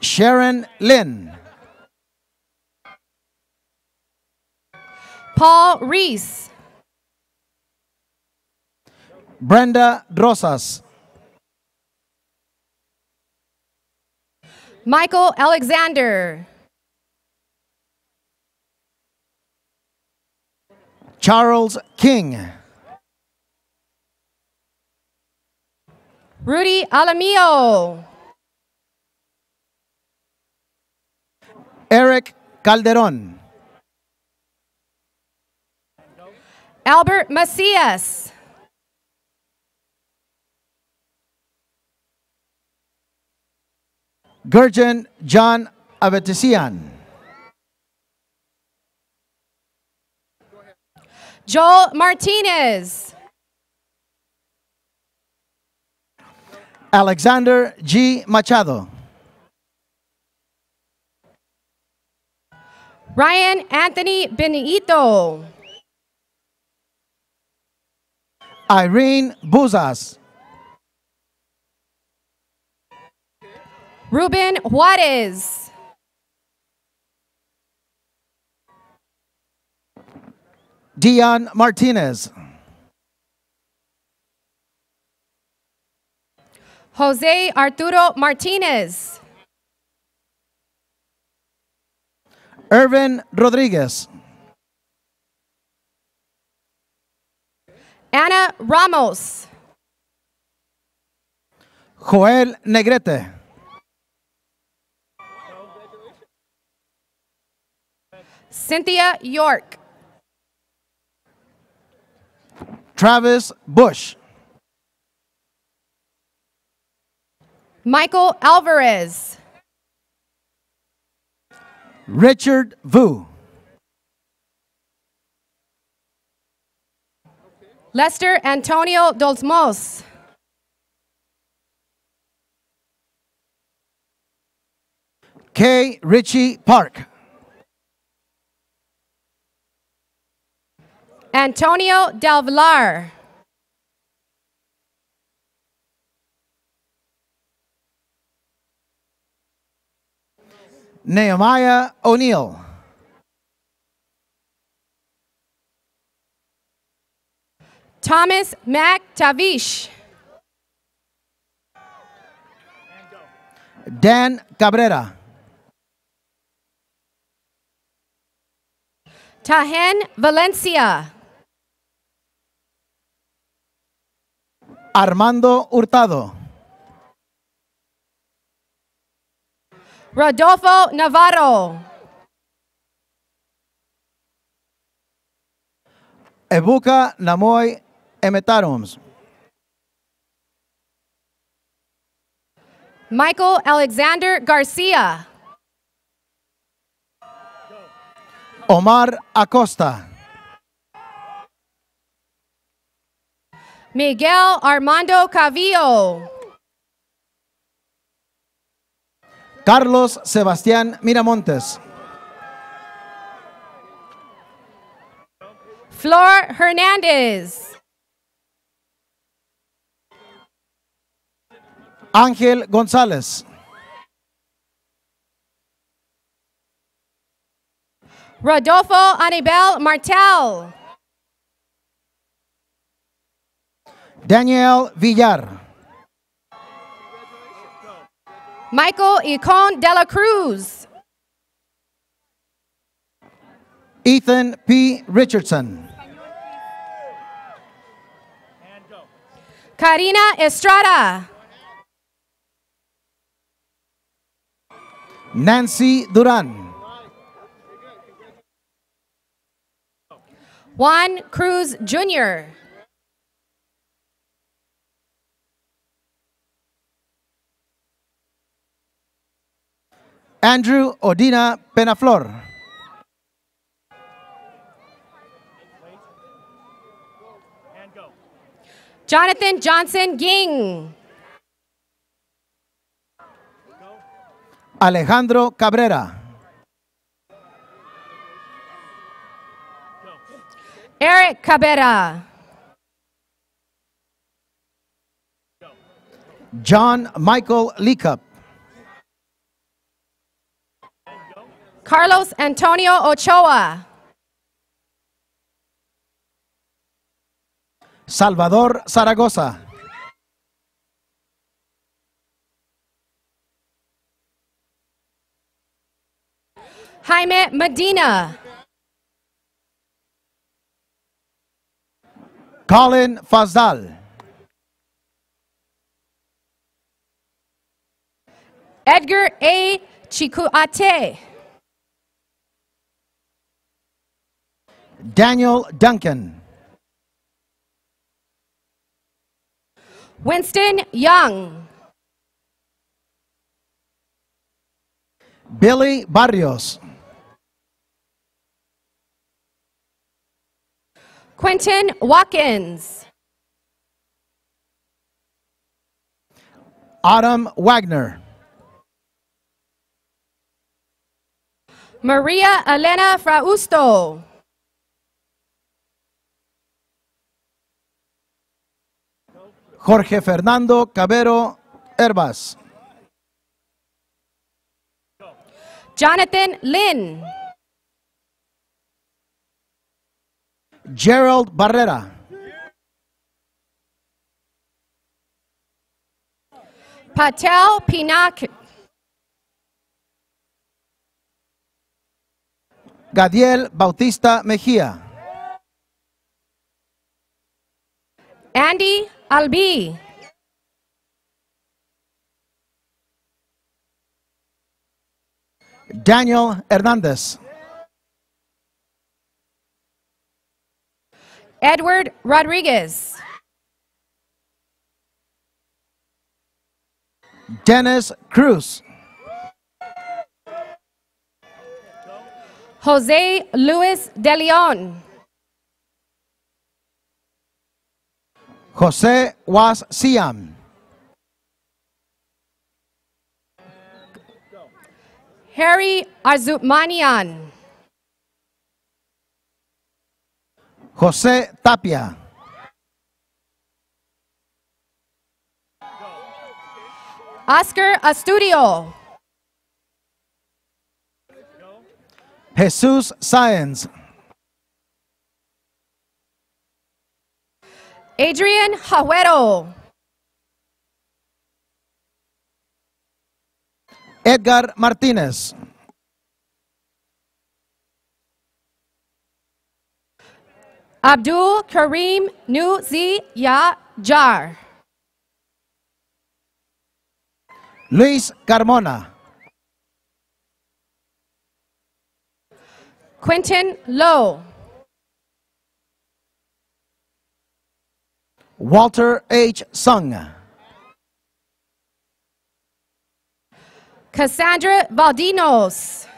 Sharon Lynn. Paul Reese. Brenda Rosas. Michael Alexander. Charles King. Rudy Alamillo. Eric Calderon. Albert Macias. Gurjan John Avetisian. Joel Martinez. Alexander G. Machado. Ryan Anthony Benito. Irene Buzas. Ruben Juarez. Dion Martinez. Jose Arturo Martinez. Irvin Rodriguez. Ana Ramos. Joel Negrete. Cynthia York. Travis Bush. Michael Alvarez. Richard Vu. Lester Antonio Dolzmos. K. Richie Park. Antonio Del Villar. Nehemiah O'Neill. Thomas McTavish. Dan Cabrera. Tahen Valencia. Armando Hurtado. Rodolfo Navarro. Ebuka Namoy Emetarums. Michael Alexander Garcia. Omar Acosta. Miguel Armando Cavillo. Carlos Sebastián Miramontes. Flor Hernandez. Ángel González. Rodolfo Anibal Martel. Daniel Villar. Michael Icon de la Cruz. Ethan P. Richardson. Karina Estrada. Nancy Duran. Juan Cruz Jr. Andrew Odina Penaflor. Jonathan Johnson Ging. Alejandro Cabrera. Eric Cabera. John Michael Leacup. Carlos Antonio Ochoa. Salvador Zaragoza. Jaime Medina. Colin Fazdal. Edgar A. Chikuate. Daniel Duncan. Winston Young. Billy Barrios. Quentin Watkins. Autumn Wagner. Maria Elena Frausto. Jorge Fernando Cabero Herbas. Jonathan Lin. Gerald Barrera. Patel Pinak. Gadiel Bautista Mejía. Andy Albi. Daniel Hernandez. Edward Rodriguez. Dennis Cruz. Jose Luis De Leon. Jose Was Siam. Harry Azumanian. Jose Tapia. Oscar Astudio. Jesus Sáenz. Adrian Jahuero. Edgar Martinez. Abdul Karim Nuzi Jar. Luis Carmona. Quentin Lowe. Walter H. Sung. Cassandra Valdinos.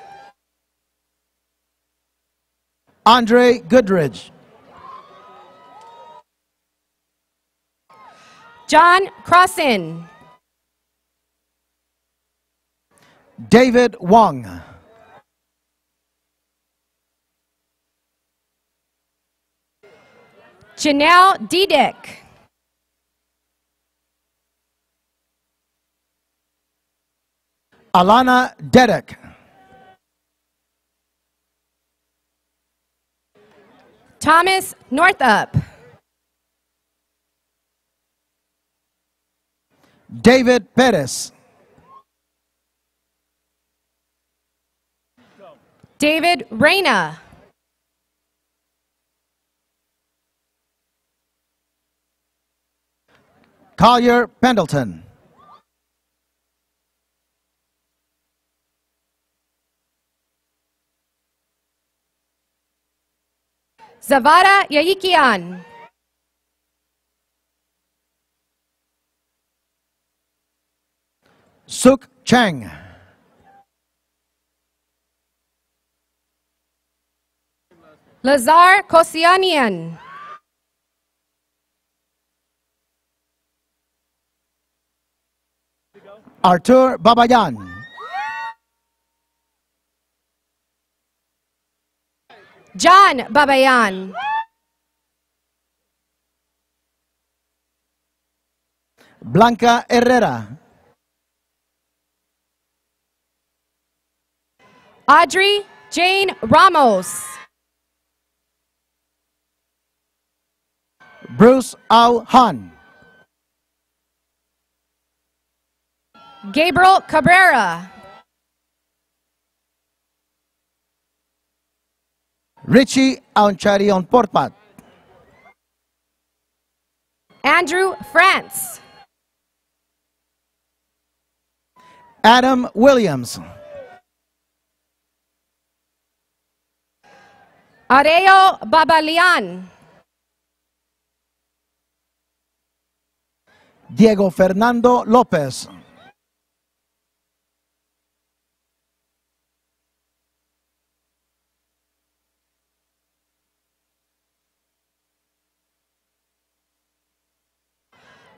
Andre Goodridge. John Crossan. David Wong. Janelle Diedick. Alana Dedek. Thomas Northup. David Perez. David Reyna. Collier Pendleton. Zavara Yaikian. Suk Chang. Lazar Kosianian. Artur Babayan. John Babayan. Blanca Herrera. Audrey Jane Ramos. Bruce Au Han. Gabriel Cabrera. Richie Auncharion Portpat. Andrew France. Adam Williams. Areo Babalian. Diego Fernando Lopez.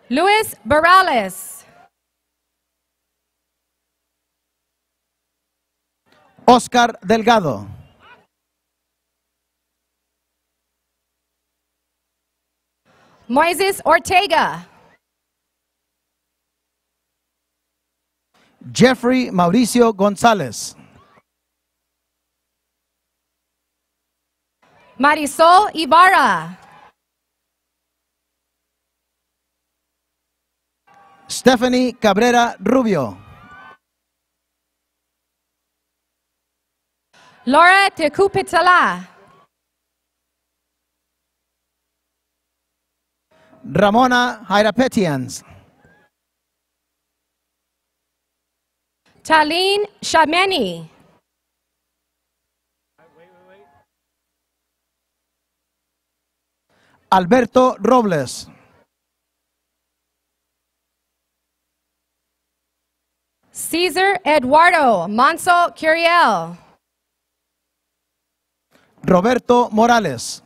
Luis Barales. Oscar Delgado. Moises Ortega. Jeffrey Mauricio Gonzalez. Marisol Ibarra. Stephanie Cabrera Rubio. Laura Tecupitala. Ramona Jairapetians. Talene Shameni. Alberto Robles. Cesar Eduardo Monso Curiel. Roberto Morales.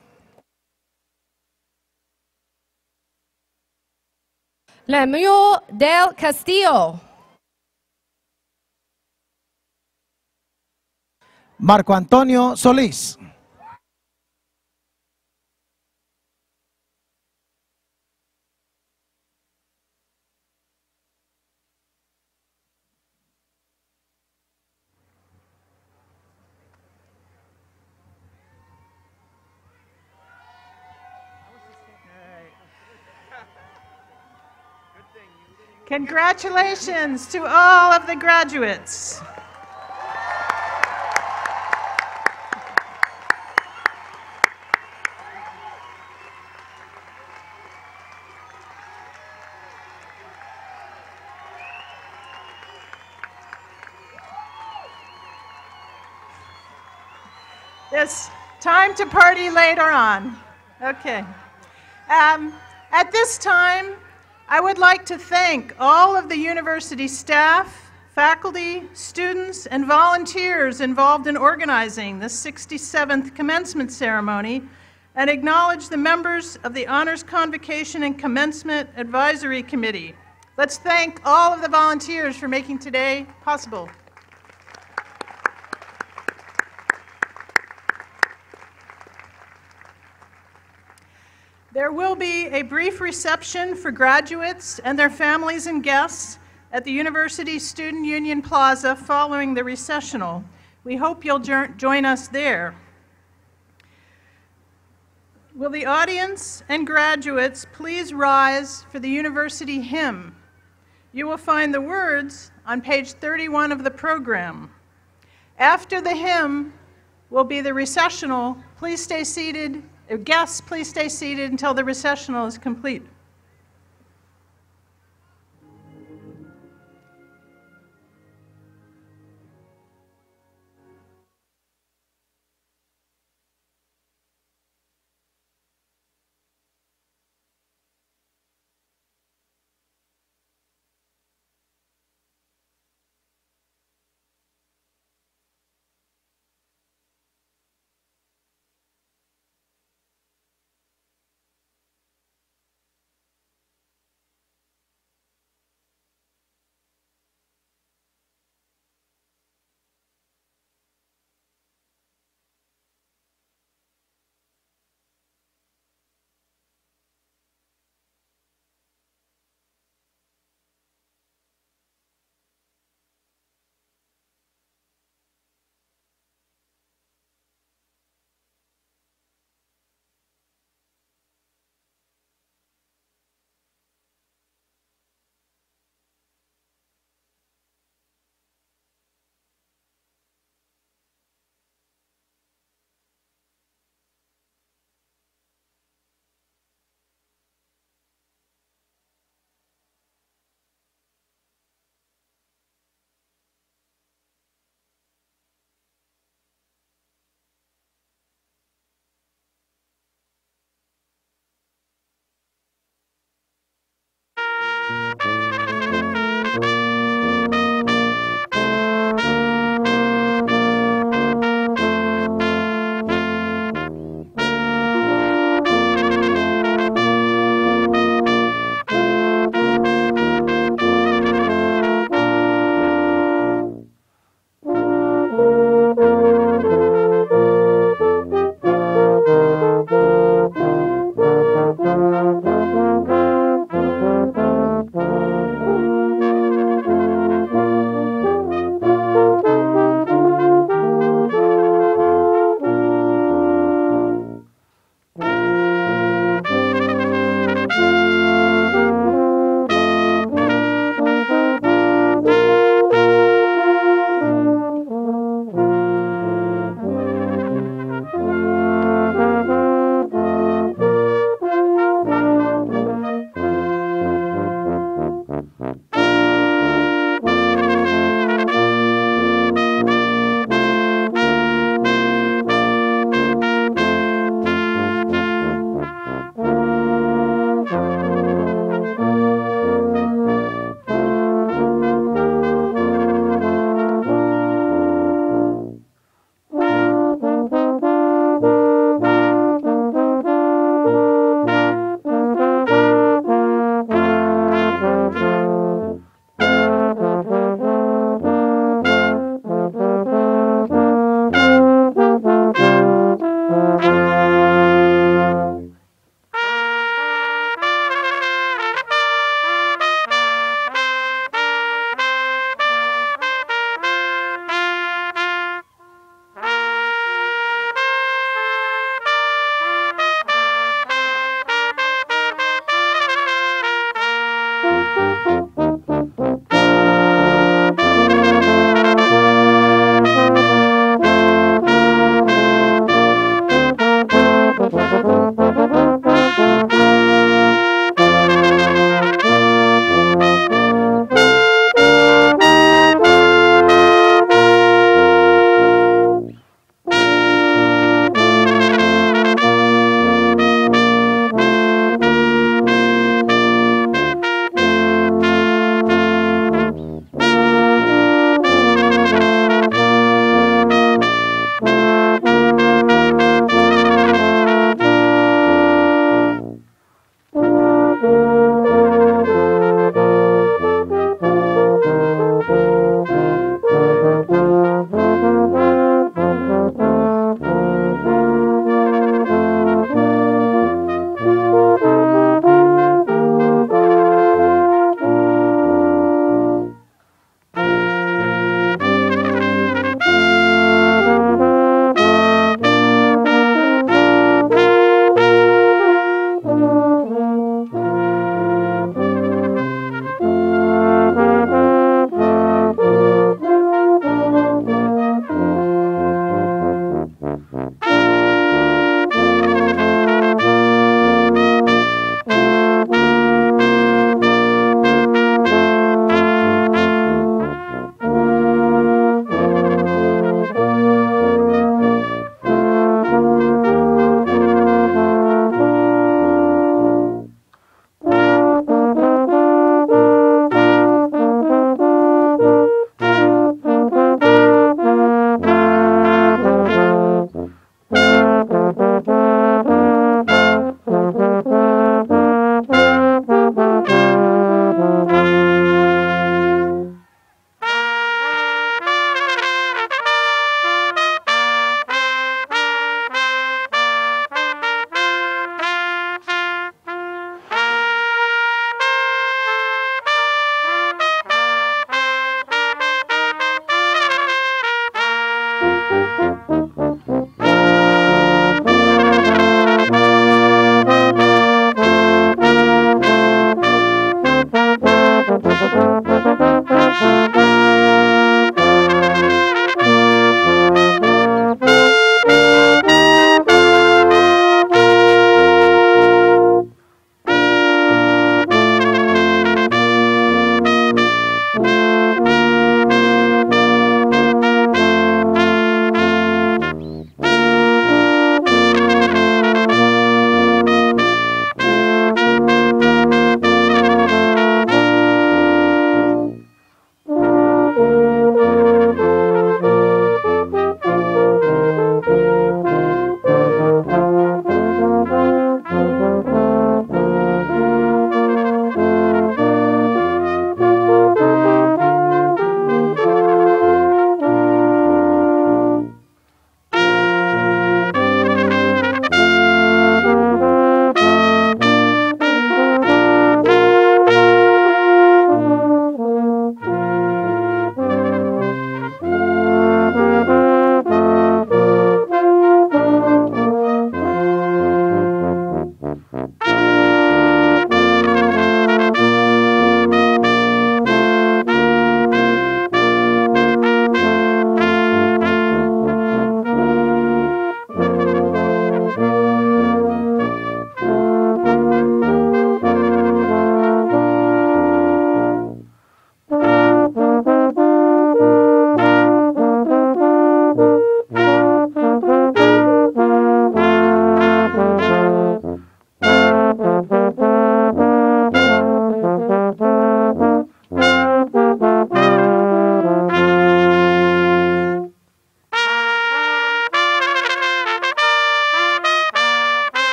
Lemuel del Castillo. Marco Antonio Solís. Congratulations to all of the graduates. It's time to party later on. Okay. At this time, I would like to thank all of the university staff, faculty, students, and volunteers involved in organizing the 67th commencement ceremony and acknowledge the members of the Honors Convocation and Commencement Advisory Committee. Let's thank all of the volunteers for making today possible. There will be a brief reception for graduates and their families and guests at the University Student Union Plaza following the recessional. We hope you'll join us there. Will the audience and graduates please rise for the university hymn? You will find the words on page 31 of the program. After the hymn will be the recessional. Please stay seated. Guests, please stay seated until the recessional is complete.